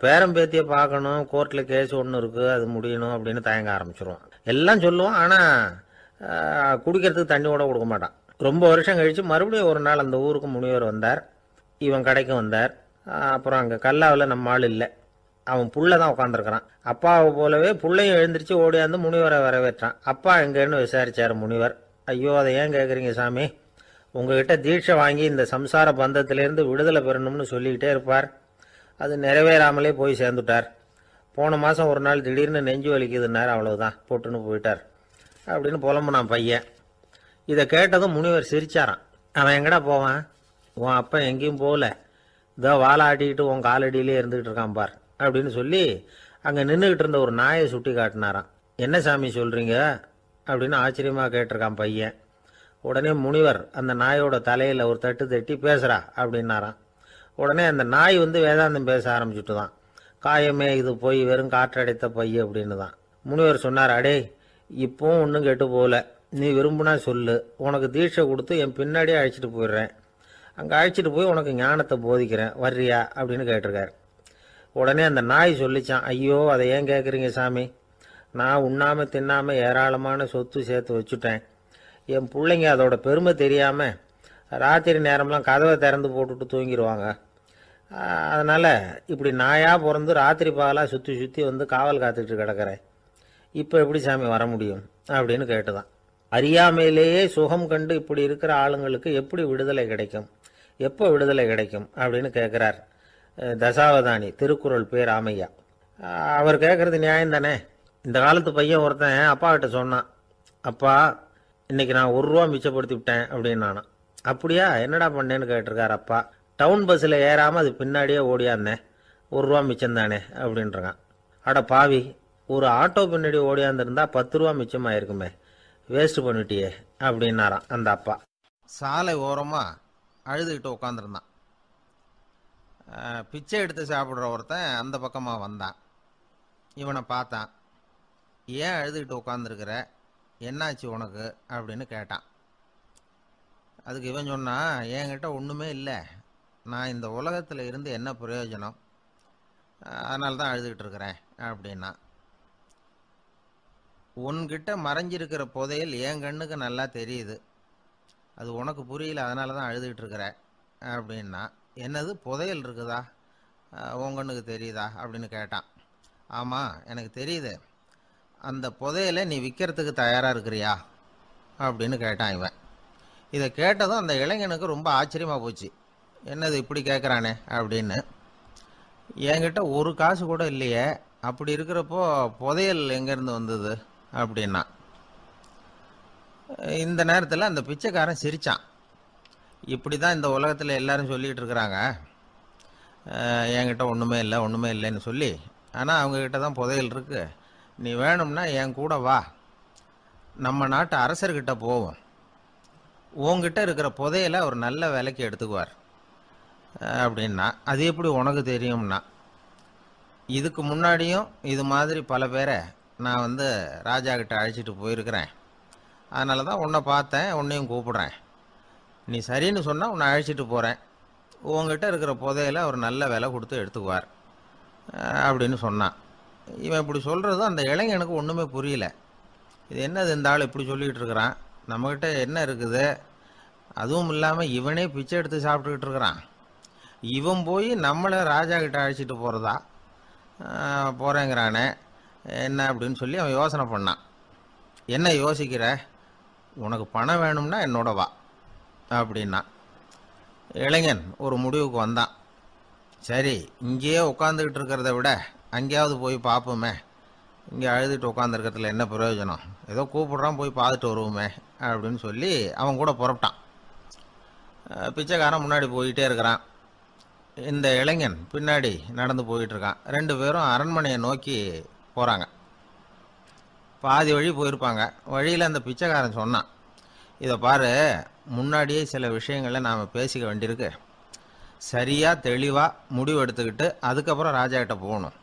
பேரம் பேத்தியை பார்க்கணும், கோர்ட்டில் கேஸ் ஒன்று இருக்குது, அது முடியணும் அப்படின்னு தயங்க ஆரம்பிச்சிருவான். எல்லாம் சொல்லுவான், ஆனால் குடிக்கிறதுக்கு தண்ணி கூட கொடுக்க மாட்டான். ரொம்ப வருஷம் கழித்து மறுபடியும் ஒரு நாள் அந்த ஊருக்கு முனிவர் வந்தார். இவன் கடைக்கு வந்தார். அப்புறம் அங்கே கல்லாவில் நம்ம ஆள் இல்லை, அவன் புள்ள தான் உட்காந்துருக்கிறான். அப்பாவை போலவே புள்ளையும் எழுந்திரிச்சு ஓடியாந்து முனிவரை வரவேற்றான். அப்பா எங்கன்னு விசாரிச்சார் முனிவர். ஐயோ அதை ஏன் கேட்குறீங்க சாமி, உங்ககிட்ட தீட்சை வாங்கி இந்த சம்சார பந்தத்திலேருந்து விடுதலை பெறணும்னு சொல்லிக்கிட்டே இருப்பார், அது நிறைவேறாமலே போய் சேர்ந்துட்டார். போன மாதம் ஒரு நாள் திடீர்னு நெஞ்சு வலிக்குதுன்னார், அவ்வளவுதான் போட்டுன்னு போயிட்டார் அப்படின்னு புலம்புனான் பையன். இதை கேட்டதும் முனிவர் சிரிச்சாரான். அவன் எங்கடா போவான், உன் அப்பா எங்கேயும் போகல, இதோ வாழை ஆட்டிக்கிட்டு உன் காலடியிலே இருந்துகிட்டு இருக்கான் பார் அப்படின்னு சொல்லி அங்கே நின்றுக்கிட்டு இருந்த ஒரு நாயை சுட்டி காட்டினாரான். என்ன சாமி சொல்கிறீங்க அப்படின்னு ஆச்சரியமாக கேட்டிருக்கான் பையன். உடனே முனிவர் அந்த நாயோட தலையில் ஒரு தட்டு தட்டி, பேசுகிறா அப்படின்னாரான். உடனே அந்த நாய் வந்து வேதாந்தம் பேச ஆரம்பிச்சுட்டு தான். காயமே இது போய் வெறும் காற்றடைத்த பைய அப்படின்னு தான். முனிவர் சொன்னார், அடே இப்போவும் ஒன்றும் கெட்டு போகல, நீ விரும்புனா சொல்லு, உனக்கு தீட்சை கொடுத்து என் பின்னாடியே அழைச்சிட்டு போயிடுறேன், அங்கே அழைச்சிட்டு போய் உனக்கு ஞானத்தை போதிக்கிறேன், வர்றியா அப்படின்னு கேட்டிருக்காரு. உடனே அந்த நாய் சொல்லிச்சான், ஐயோ அதை ஏன் கேட்குறீங்க சாமி, நான் உண்ணாமல் தின்னாமல் ஏராளமான சொத்து சேர்த்து வச்சுட்டேன், என் பிள்ளைங்க அதோட பெருமை தெரியாமல் ராத்திரி நேரம்லாம் கதவை திறந்து போட்டுட்டு தூங்கிடுவாங்க, அதனால் இப்படி நாயாக பிறந்து ராத்திரி பகலாக சுற்றி சுற்றி வந்து காவல் காத்துக்கிட்டு கிடக்கிறேன், இப்போ எப்படி சாமி வர முடியும் அப்படின்னு கேட்டுதான். அறியாமையிலேயே சுகம் கண்டு இப்படி இருக்கிற ஆளுங்களுக்கு எப்படி விடுதலை கிடைக்கும், எப்போ விடுதலை கிடைக்கும் அப்படின்னு கேட்குறார் தசாவதானி, திருக்குறள் பேர் ராமையா. அவர் கேட்குறது நியாயம் தானே. இந்த காலத்து பையன் ஒருத்தன் அப்பா கிட்ட சொன்னான், அப்பா இன்னைக்கு நான் 1 ரூபா மிச்சப்படுத்தி விட்டேன் அப்படின்னு நானா. அப்படியா, என்னடா பண்ணேன்னு கேட்டிருக்கார் அப்பா. டவுன் பஸ்ஸில் ஏறாமல் அது பின்னாடியே ஓடியாந்தேன், 1 ரூபா மிச்சம் தானே அப்படின்றான். அட பாவி, ஒரு ஆட்டோ பின்னாடி ஓடியாந்துருந்தா 10 ரூபா மிச்சமாயிருக்குமே, வேஸ்ட் பண்ணிட்டியே அப்படின்னாரான் அந்த அப்பா. சாலை ஓரமாக அழுதுகிட்டு உட்காந்துருந்தான். பிச்சை எடுத்து சாப்பிட்ற ஒருத்தன் அந்த பக்கமாக வந்தான். இவனை பார்த்தான். ஏன் அழுதுகிட்டு உட்காந்துருக்கிற, என்னாச்சு உனக்கு அப்படின்னு கேட்டான். அதுக்கு இவன் சொன்னான், என்கிட்ட ஒன்றுமே இல்லை, நான் இந்த உலகத்தில் இருந்து என்ன பிரயோஜனம், அதனால தான் அழுதுகிட்டு இருக்கிறேன் அப்படின்னா. உன்கிட்ட மறைஞ்சிருக்கிற புதையல் என் கண்ணுக்கு நல்லா தெரியுது, அது உனக்கு புரியல, அதனால தான் அழுதுகிட்டு இருக்கிற அப்படின்னா. என்னது புதையல் இருக்குதா, உன் கண்ணுக்கு தெரியுதா அப்படின்னு கேட்டான். ஆமாம், எனக்கு தெரியுது. அந்த புதையலை நீ விற்கிறதுக்கு தயாராக இருக்கிறியா அப்படின்னு கேட்டான் இவன். இதை கேட்டதும் அந்த இளைஞனுக்கு ரொம்ப ஆச்சரியமாக போச்சு. என்னது இப்படி கேட்குறானே அப்படின்னு. என்கிட்ட ஒரு காசு கூட இல்லையே, அப்படி இருக்கிறப்போ புதையல் எங்கேருந்து வந்தது அப்படின்னா. இந்த நேரத்தில் அந்த பிச்சைக்காரன் சிரித்தான். இப்படி தான் இந்த உலகத்தில் எல்லாரும் சொல்லிகிட்டு இருக்கிறாங்க, என்கிட்ட ஒன்றுமே இல்லை ஒன்றுமே இல்லைன்னு சொல்லி. ஆனால் அவங்கக்கிட்ட தான் புதையல் இருக்குது. நீ வேணும்னா என் கூட வா, நம்ம நாட்டு அரசர்கிட்ட போவோம். உங்ககிட்ட இருக்கிற புதையலை அவர் நல்ல விலைக்கு எடுத்துக்குவார் அப்படின்னா. அது எப்படி உனக்கு தெரியும்னா, இதுக்கு முன்னாடியும் இது மாதிரி பல பேரை நான் ராஜா கிட்ட அழைச்சிட்டு போயிருக்கிறேன். அதனால தான் உன்னை பார்த்தேன், உன்னையும் கூப்பிடுறேன். நீ சரின்னு சொன்னால் உன்னை அழைச்சிட்டு போகிறேன். உங்ககிட்ட இருக்கிற புதையலை அவர் நல்ல விலை கொடுத்து எடுத்துக்குவார் அப்படின்னு சொன்னான். இவன் இப்படி சொல்கிறது அந்த இளைஞனுக்கு ஒன்றுமே புரியல. இது என்னது இந்த ஆள் இப்படி சொல்லிகிட்டு இருக்கிறான், நம்மக்கிட்ட என்ன இருக்குது, அதுவும் இல்லாமல் இவனே பிச்சை எடுத்து சாப்பிட்டுக்கிட்டு இருக்கிறான், இவன் போய் நம்மளை ராஜா கிட்ட அழைச்சிட்டு போகிறதா போகிறேங்கிறானே என்ன அப்படின்னு சொல்லி அவன் யோசனை பண்ணான். என்ன யோசிக்கிற, உனக்கு பணம் வேணும்னா என்னோட வா அப்படின்னா. இளைஞன் ஒரு முடிவுக்கு வந்தான். சரி, இங்கேயே உட்காந்துக்கிட்டு இருக்கிறத விட அங்கேயாவது போய் பார்ப்போமே, இங்கே அழுதுட்டு உட்காந்துருக்கிறதுல என்ன பிரயோஜனம், ஏதோ கூப்பிட்றான் போய் பார்த்துட்டு வருவோமே அப்படின்னு சொல்லி அவன் கூட புறப்பட்டான். பிச்சைக்காரன் முன்னாடி போயிட்டே இருக்கிறான், இந்த இளைஞன் பின்னாடி நடந்து போயிட்டுருக்கான். ரெண்டு பேரும் அரண்மனையை நோக்கி போகிறாங்க. பாதி வழி போயிருப்பாங்க. வழியில் அந்த பிச்சைக்காரன் சொன்னான், இதை பாரு, முன்னாடியே சில விஷயங்களை நாம் பேசிக்க வேண்டியிருக்கு. சரியாக தெளிவாக முடிவு எடுத்துக்கிட்டு அதுக்கப்புறம் ராஜா கிட்ட போகணும்.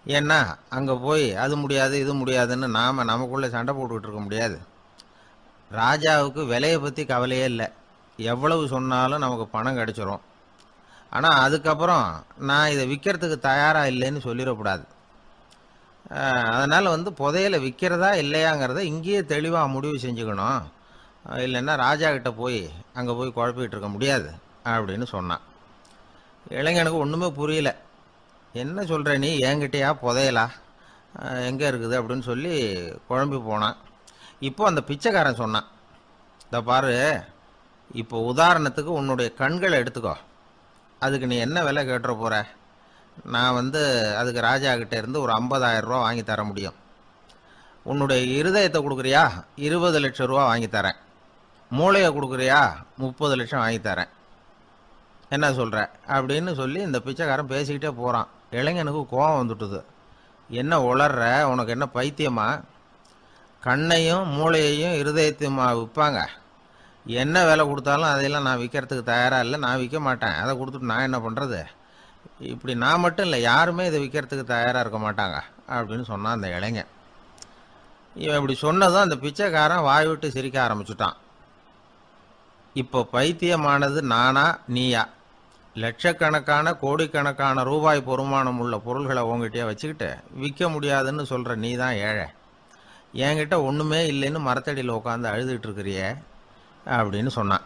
ஏன்னா அங்கே போய் அது முடியாது இது முடியாதுன்னு நாம் நமக்குள்ளே சண்டை போட்டுக்கிட்டு இருக்க முடியாது. ராஜாவுக்கு விலையை பற்றி கவலையே இல்லை, எவ்வளவு சொன்னாலும் நமக்கு பணம் கிடச்சிரும். ஆனால் அதுக்கப்புறம் நான் இதை விற்கிறதுக்கு தயாராக இல்லைன்னு சொல்லிடக்கூடாது. அதனால் புதையலை விற்கிறதா இல்லையாங்கிறத இங்கேயே தெளிவாக முடிவு செஞ்சுக்கணும். இல்லைன்னா ராஜா கிட்ட போய் அங்கே போய் குழப்பிக்கிட்டு இருக்க முடியாது அப்படின்னு சொன்னான். இளைஞனுக்கு ஒன்றுமே புரியல. என்ன சொல்கிற நீ, என்கிட்டயா புதையலா, எங்கே இருக்குது அப்படின்னு சொல்லி குழம்பி போனான். இப்போ அந்த பிச்சைக்காரன் சொன்னான், இதை பாரு, இப்போ உதாரணத்துக்கு உன்னுடைய கண்களை எடுத்துக்கோ, அதுக்கு நீ என்ன விலை கேட்டுற போகிற. நான் அதுக்கு ராஜா கிட்டே இருந்து ஒரு 50,000 ரூபா வாங்கி தர முடியும். உன்னுடைய இருதயத்தை கொடுக்குறியா, 20 லட்சம் ரூபா வாங்கி தரேன். மூளையை கொடுக்குறியா, 30 லட்சம் வாங்கி தரேன். என்ன சொல்கிற அப்படின்னு சொல்லி இந்த பிச்சைக்காரன் பேசிக்கிட்டே போகிறான். இளைஞனுக்கு கோபம் வந்துட்டுது. என்ன உளர்ற, உனக்கு என்ன பைத்தியமா, கண்ணையும் மூளையையும் இருதயத்தையுமா விற்பாங்க, என்ன விலை கொடுத்தாலும் அதையெல்லாம் நான் விற்கிறதுக்கு தயாராக இல்லை, நான் விற்க மாட்டேன், அதை கொடுத்துட்டு நான் என்ன பண்ணுறது. இப்படி நான் மட்டும் இல்லை, யாருமே இதை விற்கிறதுக்கு தயாராக இருக்க மாட்டாங்க அப்படின்னு சொன்னான் அந்த இளைஞன். இவன் இப்படி சொன்னதும் அந்த பிச்சைக்காரன் வாய் விட்டு சிரிக்க ஆரம்பிச்சுட்டான். இப்போ பைத்தியமானது நானா நீயா, லட்சக்கணக்கான கோடிக்கணக்கான ரூபாய் பொறுமானம் உள்ள பொருள்களை உங்ககிட்டயே வச்சுக்கிட்டு விற்க முடியாதுன்னு சொல்கிற நீ தான் ஏழை, என்கிட்ட ஒன்றுமே இல்லைன்னு மரத்தடியில் உட்காந்து அழுதுகிட்டு இருக்கிறியே அப்படின்னு சொன்னான்.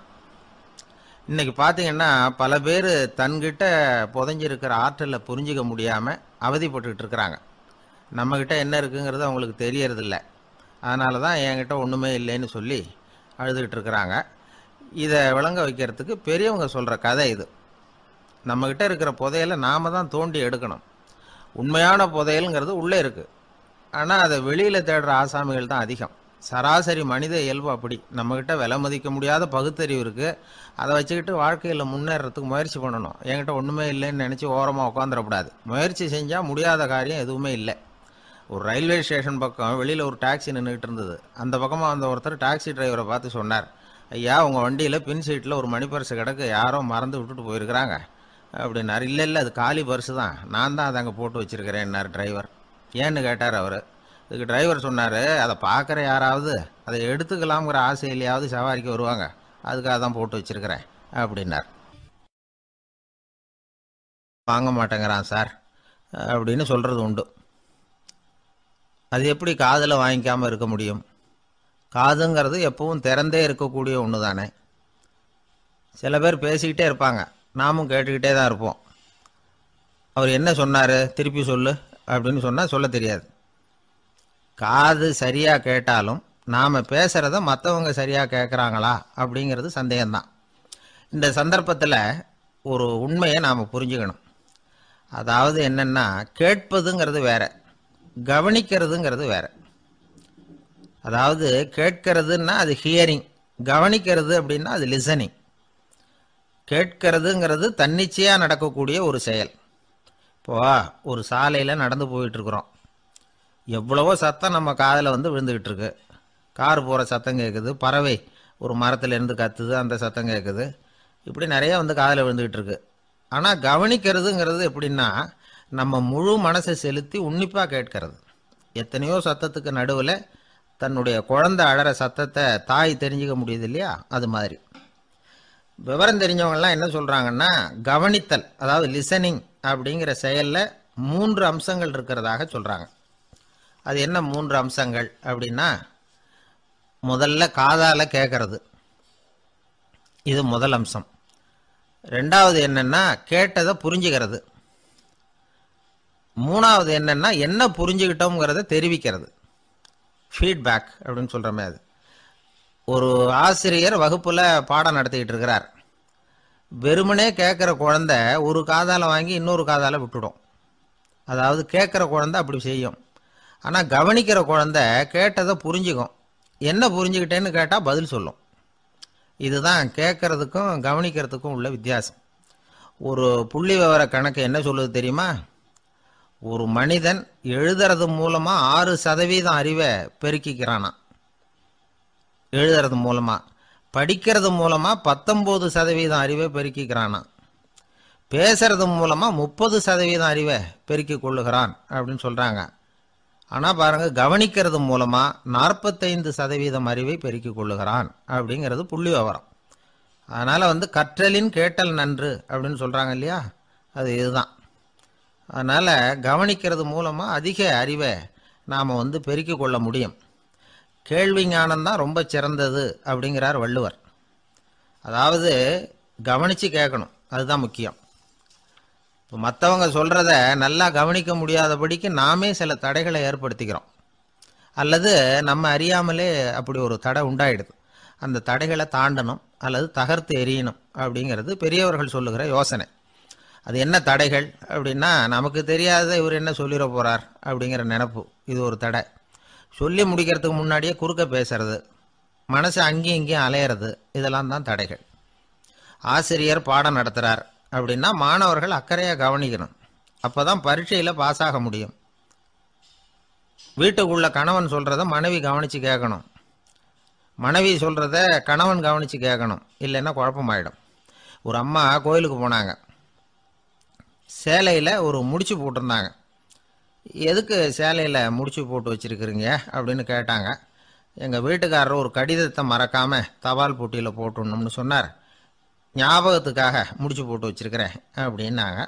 இன்றைக்கி பார்த்தீங்கன்னா பல பேர் தன்கிட்ட புதைஞ்சிருக்கிற ஆற்றலை புரிஞ்சிக்க முடியாமல் அவதிப்பட்டுக்கிட்டு இருக்கிறாங்க. நம்மக்கிட்ட என்ன இருக்குங்கிறது அவங்களுக்கு தெரியறதில்ல. அதனால தான் என்கிட்ட ஒன்றுமே இல்லைன்னு சொல்லி அழுதுகிட்டு இருக்கிறாங்க. இதை விளங்க வைக்கிறதுக்கு பெரியவங்க சொல்கிற கதை இது. நம்மக்கிட்ட இருக்கிற புதையலை நாம் தான் தோண்டி எடுக்கணும். உண்மையான புதையலுங்கிறது உள்ளே இருக்குது, ஆனால் அதை வெளியில் தேடுற ஆசாமிகள் தான் அதிகம். சராசரி மனித இயல்பு அப்படி. நம்மக்கிட்ட விலை மதிக்க முடியாத பகுத்தறிவு இருக்குது, அதை வச்சுக்கிட்டு வாழ்க்கையில் முன்னேறத்துக்கு முயற்சி பண்ணணும். என்கிட்ட ஒன்றுமே இல்லைன்னு நினச்சி ஓரமாக உட்காந்துடக்கூடாது. முயற்சி செஞ்சால் முடியாத காரியம் எதுவுமே இல்லை. ஒரு ரயில்வே ஸ்டேஷன் பக்கம் வெளியில் ஒரு டாக்ஸி நின்றுக்கிட்டு இருந்தது. அந்த பக்கமாக வந்த ஒருத்தர் டாக்ஸி டிரைவரை பார்த்து சொன்னார், ஐயா, உங்கள் வண்டியில் பின் சீட்டில் ஒரு மணி பர்ஸு கிடக்கு, யாரோ மறந்து விட்டுட்டு போயிருக்கிறாங்க அப்படின்னாரு. இல்லை இல்லை, அது காலி பர்ஸு தான், நான் தான் அதை அங்கே போட்டு வச்சுருக்கிறேன்னார் டிரைவர். ஏன்னு கேட்டார் அவர். இதுக்கு டிரைவர் சொன்னார், அதை பார்க்குற யாராவது அதை எடுத்துக்கலாம்ங்கிற ஆசையிலையாவது சவாரிக்கு வருவாங்க, அதுக்காக தான் போட்டு வச்சுருக்கிறேன் அப்படின்னார். வாங்க மாட்டேங்கிறான் சார் அப்படின்னு சொல்கிறது உண்டு. அது எப்படி காதில் வாங்கிக்காமல் இருக்க முடியும்? காதுங்கிறது எப்பவும் திறந்தே இருக்கக்கூடிய ஒன்று தானே. சில பேர் பேசிக்கிட்டே இருப்பாங்க, நாமும் கேட்டுக்கிட்டே தான் இருப்போம். அவர் என்ன சொன்னார் திருப்பி சொல்லு அப்படின்னு சொன்னால் சொல்ல தெரியாது. காது சரியாக கேட்டாலும் நாம் பேசுகிறத மற்றவங்க சரியாக கேட்குறாங்களா அப்படிங்கிறது சந்தேகம்தான். இந்த சந்தர்ப்பத்தில் ஒரு உண்மையை நாம் புரிஞ்சுக்கணும். அதாவது என்னென்னா, கேட்பதுங்கிறது வேற, கவனிக்கிறதுங்கிறது வேற. அதாவது கேட்கறதுன்னா அது ஹியரிங், கவனிக்கிறது அப்படின்னா அது லிசனிங். கேட்கறதுங்கிறது தன்னிச்சையாக நடக்கக்கூடிய ஒரு செயல். இப்போ ஒரு சாலையில் நடந்து போயிட்டுருக்குறோம், எவ்வளவோ சத்தம் நம்ம காதில் விழுந்துக்கிட்டு இருக்கு. கார் போகிற சத்தம் கேட்குது, பறவை ஒரு மரத்துலேருந்து கத்துது, அந்த சத்தம் கேட்குது. இப்படி நிறைய காதில் விழுந்துக்கிட்டு இருக்கு. ஆனால் கவனிக்கிறதுங்கிறது எப்படின்னா, நம்ம முழு மனசை செலுத்தி உன்னிப்பாக கேட்கறது. எத்தனையோ சத்தத்துக்கு நடுவில் தன்னுடைய குழந்தை அழற சத்தத்தை தாய் தெரிஞ்சுக்க முடியுது இல்லையா, அது மாதிரி. விவரம் தெரிஞ்சவங்கலாம் என்ன சொல்கிறாங்கன்னா, கவனித்தல் அதாவது லிசனிங் அப்படிங்கிற செயலில் 3 அம்சங்கள் இருக்கிறதாக சொல்கிறாங்க. அது என்ன 3 அம்சங்கள் அப்படின்னா, முதல்ல காதால் கேட்கறது, இது முதல் அம்சம். ரெண்டாவது என்னன்னா கேட்டதை புரிஞ்சுக்கிறது. மூணாவது என்னன்னா என்ன புரிஞ்சுக்கிட்டோங்கிறத தெரிவிக்கிறது, ஃபீட்பேக் அப்படின்னு சொல்கிறோமே அது. ஒரு ஆசிரியர் வகுப்பில் பாடம் நடத்திக்கிட்டு இருக்கிறார். வெறுமனே கேட்குற குழந்தை ஒரு காதால் வாங்கி இன்னொரு காதால் விட்டுடும். அதாவது கேட்குற குழந்தை அப்படி செய்யும். ஆனால் கவனிக்கிற குழந்தை கேட்டதை புரிஞ்சுக்கும். என்ன புரிஞ்சுக்கிட்டேன்னு கேட்டால் பதில் சொல்லும். இதுதான் கேட்கறதுக்கும் கவனிக்கிறதுக்கும் உள்ள வித்தியாசம். ஒரு புள்ளி விவர கணக்கு என்ன சொல்லுது தெரியுமா? ஒரு மனிதன் எழுதுறது மூலமாக 6% அறிவை பெருக்கிக்கிறானா, எழுதுறது மூலமாக. படிக்கிறது மூலமாக 19% அறிவை பெருக்கிக்கிறானா. பேசுறது மூலமாக 30% அறிவை பெருக்கி கொள்ளுகிறான் அப்படின்னு சொல்கிறாங்க. ஆனால் பாருங்கள், கவனிக்கிறது மூலமாக 45% அறிவை பெருக்கிக் கொள்ளுகிறான் அப்படிங்கிறது புள்ளி விவரம். அதனால் கற்றலின் கேட்டல் நன்று அப்படின்னு சொல்கிறாங்க இல்லையா, அது இதுதான். அதனால் கவனிக்கிறது மூலமாக அதிக அறிவை நாம் பெருக்கிக் கொள்ள முடியும். கேள்வி ஞானம்தான் ரொம்ப சிறந்தது அப்படிங்கிறார் வள்ளுவர். அதாவது கவனித்து கேட்கணும், அதுதான் முக்கியம். இப்போ மற்றவங்க சொல்கிறத நல்லா கவனிக்க முடியாதபடிக்கு நாமே சில தடைகளை ஏற்படுத்திக்கிறோம், அல்லது நம்ம அறியாமலே அப்படி ஒரு தடை உண்டாயிடுது. அந்த தடைகளை தாண்டணும் அல்லது தகர்த்து எறியணும் அப்படிங்கிறது பெரியவர்கள் சொல்லுகிற யோசனை. அது என்ன தடைகள் அப்படின்னா, நமக்கு தெரியாத இவர் என்ன சொல்லிட போகிறார் அப்படிங்கிற நினப்பு, இது ஒரு தடை. சொல்லி முடிக்கிறதுக்கு முன்னாடியே குறுக்க பேசுறது, மனசு அங்கேயும் இங்கேயும் அலையிறது, இதெல்லாம் தான் தடைகள். ஆசிரியர் பாடம் நடத்துகிறார் அப்படின்னா மாணவர்கள் அக்கறையாக கவனிக்கணும், அப்போ தான் பரீட்சையில் பாஸ் ஆக முடியும். வீட்டுக்குள்ள கணவன் சொல்கிறத மனைவி கவனித்து கேட்கணும், மனைவி சொல்கிறத கணவன் கவனித்து கேட்கணும், இல்லைன்னா குழப்பமாயிடும். ஒரு அம்மா கோயிலுக்கு போனாங்க, சேலையில் ஒரு முடிச்சு போட்டிருந்தாங்க. எதுக்கு சேலையில் முடிச்சு போட்டு வச்சுருக்குறீங்க அப்படின்னு கேட்டாங்க. எங்கள் வீட்டுக்காரர் ஒரு கடிதத்தை மறக்காமல் தபால் போட்டியில் போட்டுடணும்னு சொன்னார், ஞாபகத்துக்காக முடிச்சு போட்டு வச்சுருக்கிறேன் அப்படின்னாங்க.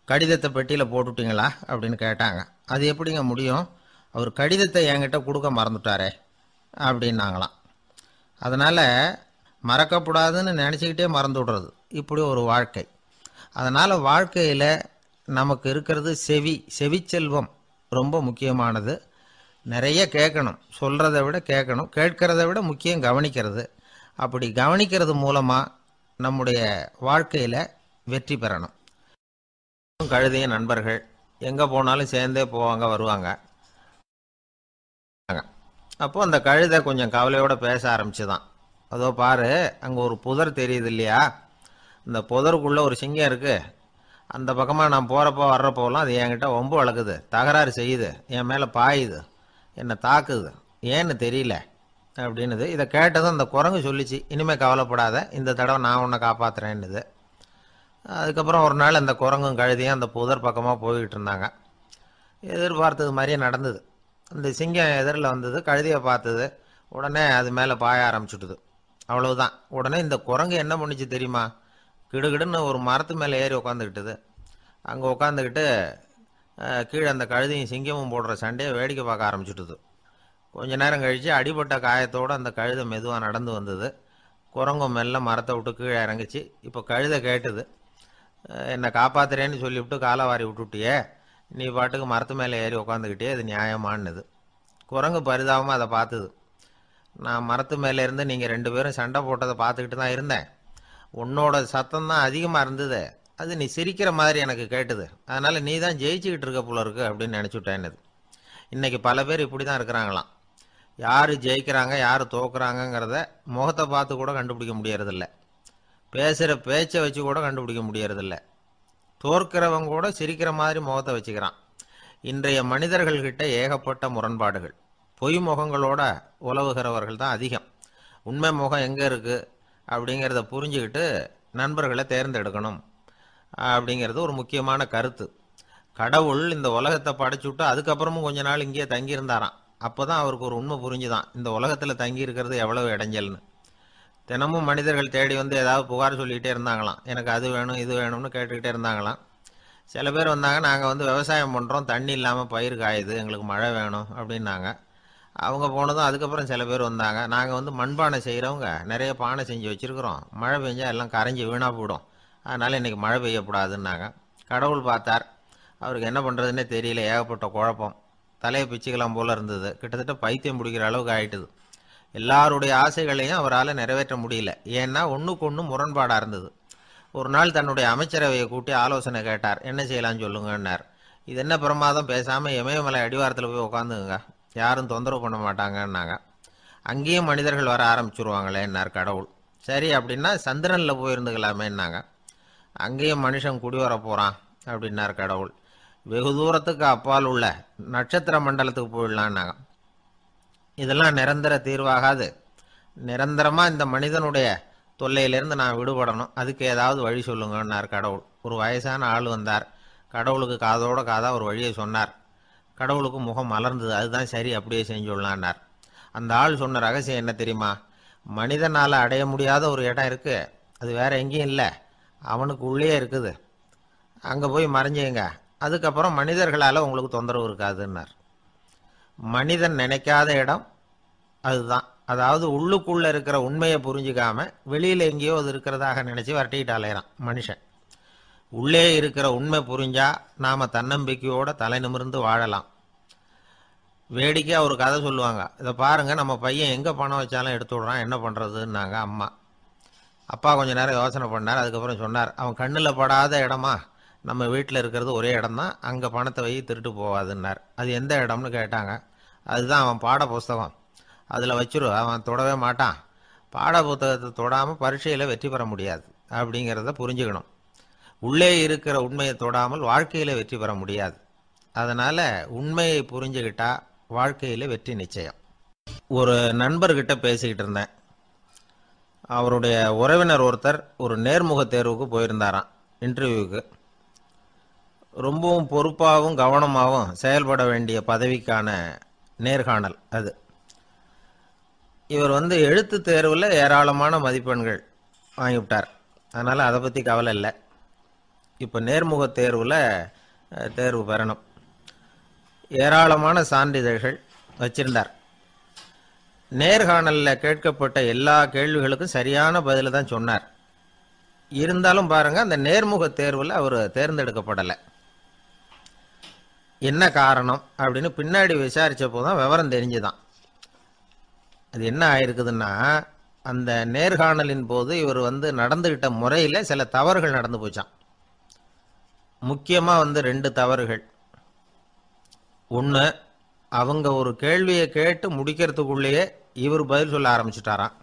கடிதத்தை பெட்டியில் போட்டுட்டிங்களா அப்படின்னு கேட்டாங்க. அது எப்படிங்க முடியும், அவர் கடிதத்தை என்கிட்ட கொடுக்க மறந்துட்டாரே அப்படின்னாங்களாம். அதனால் மறக்கப்படாதுன்னு நினச்சிக்கிட்டே மறந்து விடுறது, இப்படி ஒரு வாழ்க்கை. அதனால் வாழ்க்கையில் நமக்கு இருக்கிறது செவிச்செல்வம் ரொம்ப முக்கியமானது. நிறைய கேட்கணும், சொல்கிறத விட கேட்கணும், கேட்கறத விட முக்கியம் கவனிக்கிறது. அப்படி கவனிக்கிறது மூலமாக நம்முடைய வாழ்க்கையில் வெற்றி பெறணும். கழுதைய நண்பர்கள் எங்கே போனாலும் சேர்ந்தே போவாங்க வருவாங்க. அப்போது அந்த கழுதை கொஞ்சம் கவலையோடு பேச ஆரம்பிச்சுதான். அதோ பாரு, அங்கே ஒரு புதர் தெரியுது இல்லையா, இந்த புதருக்குள்ளே ஒரு சிங்கம் இருக்குது, அந்த பக்கமாக நான் போகிறப்போ வர்றப்போலாம் அது என்கிட்ட வம்பு வளர்க்குது, தகராறு செய்யுது, என் மேலே பாயுது, என்னை தாக்குது, ஏன்னு தெரியல அப்படின்னுது. இதை கேட்டதும் அந்த குரங்கு சொல்லிச்சு, இனிமேல் கவலைப்படாத, இந்த தடவை நான் உன்னை காப்பாற்றுறேன்னுது. அதுக்கப்புறம் ஒரு நாள் அந்த குரங்கும் கழுதியும் அந்த புதர் பக்கமாக போய்கிட்டு இருந்தாங்க. எதிர்பார்த்தது மாதிரியே நடந்தது. அந்த சிங்கம் எதிரில் வந்தது, கழுதியை பார்த்தது, உடனே அது மேலே பாய ஆரம்பிச்சுட்டுது. அவ்வளவுதான். உடனே இந்த குரங்கு என்ன பண்ணிச்சு தெரியுமா, கிடுகிடுன்னு ஒரு மரத்து மேலே ஏறி உட்காந்துக்கிட்டுது. அங்கே உட்காந்துக்கிட்டு கீழே அந்த கழுதியும் சிங்கமும் போடுற சண்டையை வேடிக்கை பார்க்க ஆரம்பிச்சுட்டுது. கொஞ்ச நேரம் கழித்து அடிபட்ட காயத்தோடு அந்த கழுதை மெதுவாக நடந்து வந்தது. குரங்கும் மெல்ல மரத்தை விட்டு கீழே இறங்கிச்சு. இப்போ கழுதை கேட்டுது, என்னை காப்பாத்துறேன்னு சொல்லிவிட்டு காலை வாரி விட்டுட்டியே, நீ பாட்டுக்கு மரத்து மேலே ஏறி உக்காந்துக்கிட்டே, அது நியாயமானது. குரங்கு பரிதாபமாக அதை பார்த்துது. நான் மரத்து மேலே இருந்து நீங்கள் 2 பேரும் சண்டை போட்டதை பார்த்துக்கிட்டு தான் இருந்தேன். உன்னோட சத்தம் தான் அதிகமாக இருந்தது, அது நீ சிரிக்கிற மாதிரி எனக்கு கேட்டுது. அதனால் நீ தான் ஜெயிச்சுக்கிட்டு இருக்க போல இருக்கு அப்படின்னு நினச்சிவிட்டேன்னுது. இன்றைக்கி பல பேர் இப்படி தான் இருக்கிறாங்களாம். யார் ஜெயிக்கிறாங்க யார் தோக்குறாங்கங்கிறத முகத்தை பார்த்து கூட கண்டுபிடிக்க முடியறதில்ல. பேசுகிற பேச்சை வச்சு கூட கண்டுபிடிக்க முடியறதில்ல. தோற்கிறவங்க கூட சிரிக்கிற மாதிரி முகத்தை வச்சுக்கிறான். இன்றைய மனிதர்கள்கிட்ட ஏகப்பட்ட முரண்பாடுகள். பொய் முகங்களோட உலவுகிறவர்கள் தான் அதிகம். உண்மை முகம் எங்கே இருக்குது அப்படிங்கிறத புரிஞ்சுக்கிட்டு நண்பர்களை தேர்ந்தெடுக்கணும் அப்படிங்கிறது ஒரு முக்கியமான கருத்து. கடவுள் இந்த உலகத்தை படைச்சுட்டு அதுக்கப்புறமும் கொஞ்ச நாள் இங்கேயே தங்கியிருந்தாராம். அப்போ தான் அவருக்கு ஒரு உண்மை புரிஞ்சுதான், இந்த உலகத்தில் தங்கி இருக்கிறது எவ்வளவு இடைஞ்சல்னு. தினமும் மனிதர்கள் தேடி வந்து ஏதாவது புகார் சொல்லிக்கிட்டே இருந்தாங்களாம். எனக்கு அது வேணும் இது வேணும்னு கேட்டுக்கிட்டே இருந்தாங்களாம். சில பேர் வந்தாங்க, நாங்கள் வந்து விவசாயம் பண்ணுறோம், தண்ணி இல்லாமல் பயிர் காயுது, எங்களுக்கு மழை வேணும் அப்படின்னாங்க. அவங்க போனதும் அதுக்கப்புறம் சில பேர் வந்தாங்க, நாங்கள் வந்து மண்பானை செய்கிறவங்க நிறைய பானை செஞ்சு வச்சுருக்குறோம், மழை பெஞ்சால் எல்லாம் கரைஞ்சி வீணாக போயிடும், அதனால் இன்றைக்கி மழை பெய்யக்கூடாதுன்னாங்க. கடவுள் பார்த்தார், அவருக்கு என்ன பண்ணுறதுன்னே தெரியல, ஏகப்பட்ட குழப்பம், தலையை பிச்சுக்கலாம் போல் இருந்தது. கிட்டத்தட்ட பைத்தியம் பிடிக்கிற அளவுக்கு ஆயிட்டுது. எல்லாருடைய ஆசைகளையும் அவரால் நிறைவேற்ற முடியல. ஏன்னா ஒன்றுக்கு ஒன்று முரண்பாடாக இருந்தது. ஒரு நாள் தன்னுடைய அமைச்சரவையை கூட்டி ஆலோசனை கேட்டார். என்ன செய்யலாம்னு சொல்லுங்கன்னார். இது என்ன பிரமாதம், பேசாமல் இமயமலை அடிவாரத்தில் போய் உட்காந்துங்க, யாரும் தொந்தரவு பண்ண மாட்டாங்கன்னாங்க. அங்கேயும் மனிதர்கள் வர ஆரம்பிச்சுருவாங்களேன்னார் கடவுள். சரி அப்படின்னா சந்திரனில் போயிருந்துக்கலாமேன்னாங்க. அங்கேயும் மனுஷன் குடி வர போகிறான் அப்படின்னார் கடவுள். வெகு தூரத்துக்கு அப்பால் உள்ள நட்சத்திர மண்டலத்துக்கு போயிடலான்னாங்க. இதெல்லாம் நிரந்தர தீர்வாகாது, நிரந்தரமாக இந்த மனிதனுடைய தொல்லையிலேருந்து நான் விடுபடணும், அதுக்கு ஏதாவது வழி சொல்லுங்கன்னார் கடவுள். ஒரு வயசான ஆள் வந்தார். கடவுளுக்கு காதோட காதாக ஒரு வழியை சொன்னார். கடவுளுக்கு முகம் மலர்ந்தது. அதுதான் சரி, அப்படியே செஞ்சுடலான்னார். அந்த ஆள் சொன்ன ரகசியம் என்ன தெரியுமா? மனிதனால் அடைய முடியாத ஒரு இடம் இருக்குது, அது வேற எங்கேயும் இல்லை, அவனுக்கு உள்ளே இருக்குது, அங்கே போய் மறைஞ்சிங்க, அதுக்கப்புறம் மனிதர்களால் உங்களுக்கு தொந்தரவு இருக்காதுன்னார். மனிதன் நினைக்காத இடம் அதுதான். அதாவது உள்ளுக்குள்ளே இருக்கிற உண்மையை புரிஞ்சிக்காம வெளியில் எங்கேயோ அது இருக்கிறதாக நினச்சி வரட்டிக்கிட்டு அலையிறான் மனுஷன். உள்ளே இருக்கிற உண்மை புரிஞ்சா நாம் தன்னம்பிக்கையோட தலை நிமிர்ந்து வாழலாம். வேடிக்கையாக ஒரு கதை சொல்லுவாங்க. இதை பாருங்கள், நம்ம பையன் எங்கே பணம் வச்சாலும் எடுத்து விடுறான், என்ன பண்ணுறதுன்னாங்க அம்மா. அப்பா கொஞ்சம் நேரம் யோசனை பண்ணார். அதுக்கப்புறம் சொன்னார், அவன் கண்ணில் படாத இடமா நம்ம வீட்டில் இருக்கிறது ஒரே இடம் தான், அங்கே பணத்தை வை திருட்டு போகாதுன்னார். அது எந்த இடம்னு கேட்டாங்க. அதுதான் அவன் பாட புஸ்தகம், அதில் வச்சிரு, அவன் தொடவே மாட்டான், பாட புத்தகத்தை தொடாமல் பரீட்சையில் வெற்றி பெற முடியாது அப்படிங்கிறத புரிஞ்சுக்கணும். உள்ளே இருக்கிற உண்மையை தொடாமல் வாழ்க்கையில் வெற்றி பெற முடியாது. அதனால் உண்மையை புரிஞ்சுக்கிட்டா வாழ்க்கையில் வெற்றி நிச்சயம். ஒரு நண்பர்கிட்ட பேசிக்கிட்டு இருந்தேன். அவருடைய உறவினர் ஒருத்தர் ஒரு நேர்முக தேர்வுக்கு போயிருந்தாராம், இன்டர்வியூவுக்கு. ரொம்பவும் பொறுப்பாகவும் கவனமாகவும் செயல்பட வேண்டிய பதவிக்கான நேர்காணல் அது. இவர் வந்து எழுத்து தேர்வில் ஏராளமான மதிப்பெண்கள் வாங்கிவிட்டார். அதனால் அதை பற்றி கவலை இல்லை. இப்போ நேர்முக தேர்வில் தேர்வு பெறணும். ஏராளமான சான்றிதழ்கள் வச்சிருந்தார். நேர்காணலில் கேட்கப்பட்ட எல்லா கேள்விகளுக்கும் சரியான பதிலை தான் சொன்னார். இருந்தாலும் பாருங்கள், அந்த நேர்முக தேர்வில் அவர் தேர்ந்தெடுக்கப்படலை. என்ன காரணம் அப்படின்னு பின்னாடி விசாரித்தப்போ தான் விவரம் தெரிஞ்சுதான். அது என்ன ஆயிருக்குதுன்னா, அந்த நேர்காணலின் போது இவர் வந்து நடந்துக்கிட்ட முறையில் சில தவறுகள் நடந்து போச்சான். முக்கியமாக வந்து 2 தவறுகள். ஒன்று, அவங்க ஒரு கேள்வியை கேட்டு முடிக்கிறதுக்குள்ளேயே இவர் பதில் சொல்ல ஆரம்பிச்சுட்டாராம்.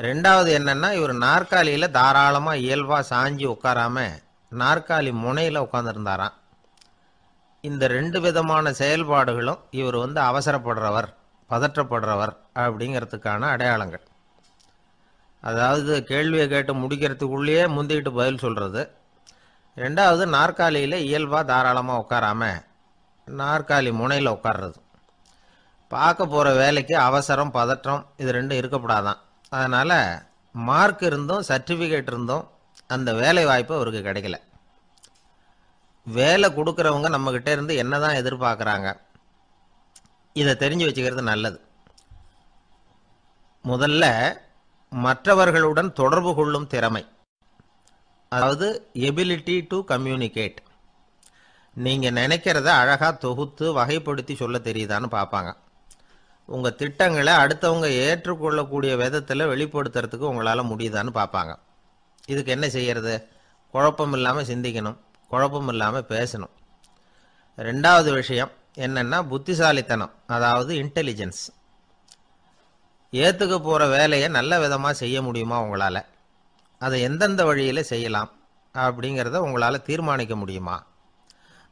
2வது என்னன்னா, இவர் நாற்காலியில் தாராளமாக இயல்பாக சாஞ்சி உட்காராம நாற்காலி முனையில் உட்காந்துருந்தாராம். இந்த 2 விதமான செயல்பாடுகளும் இவர் வந்து அவசரப்படுறவர், பதற்றப்படுறவர் அப்படிங்கிறதுக்கான அடையாளங்கள். அதாவது கேள்வியை கேட்டு முடிக்கிறதுக்குள்ளேயே முந்திக்கிட்டு பதில் சொல்கிறது. 2வது, நாற்காலியில் இயல்பாக தாராளமாக உட்காராம நாற்காலி முனையில் உட்கார்றது. பார்க்க போகிற வேலைக்கு அவசரம், பதற்றம் இது 2 இருக்கக்கூடாதான். அதனால் மார்க் இருந்தும் சர்டிஃபிகேட் இருந்தும் அந்த வேலை வாய்ப்பு அவருக்கு கிடைக்கல. வேலை கொடுக்குறவங்க நம்மக்கிட்ட இருந்து என்ன தான் எதிர்பார்க்குறாங்க, இதை தெரிஞ்சு வச்சுக்கிறது நல்லது. முதல்ல மற்றவர்களுடன் தொடர்பு கொள்ளும் திறமை. அதாவது எபிலிட்டி டு கம்யூனிகேட். நீங்கள் நினைக்கிறத அழகாக தொகுத்து வகைப்படுத்தி சொல்ல தெரியுதான்னு பார்ப்பாங்க. உங்கள் திட்டங்களை அடுத்தவங்க ஏற்றுக்கொள்ளக்கூடிய விதத்தில் வெளிப்படுத்துறதுக்கு உங்களால் முடியுதான்னு பார்ப்பாங்க. இதுக்கு என்ன செய்யறது? குழப்பம் இல்லாமல் சிந்திக்கணும், குழப்பம் இல்லாமல் பேசணும். ரெண்டாவது விஷயம் என்னென்னா புத்திசாலித்தனம், அதாவது இன்டெலிஜென்ஸ். ஏற்றுக்க போகிற வேலையை நல்ல விதமாக செய்ய முடியுமா உங்களால்? அதை எந்தெந்த வழியில் செய்யலாம் அப்படிங்கிறத உங்களால் தீர்மானிக்க முடியுமா?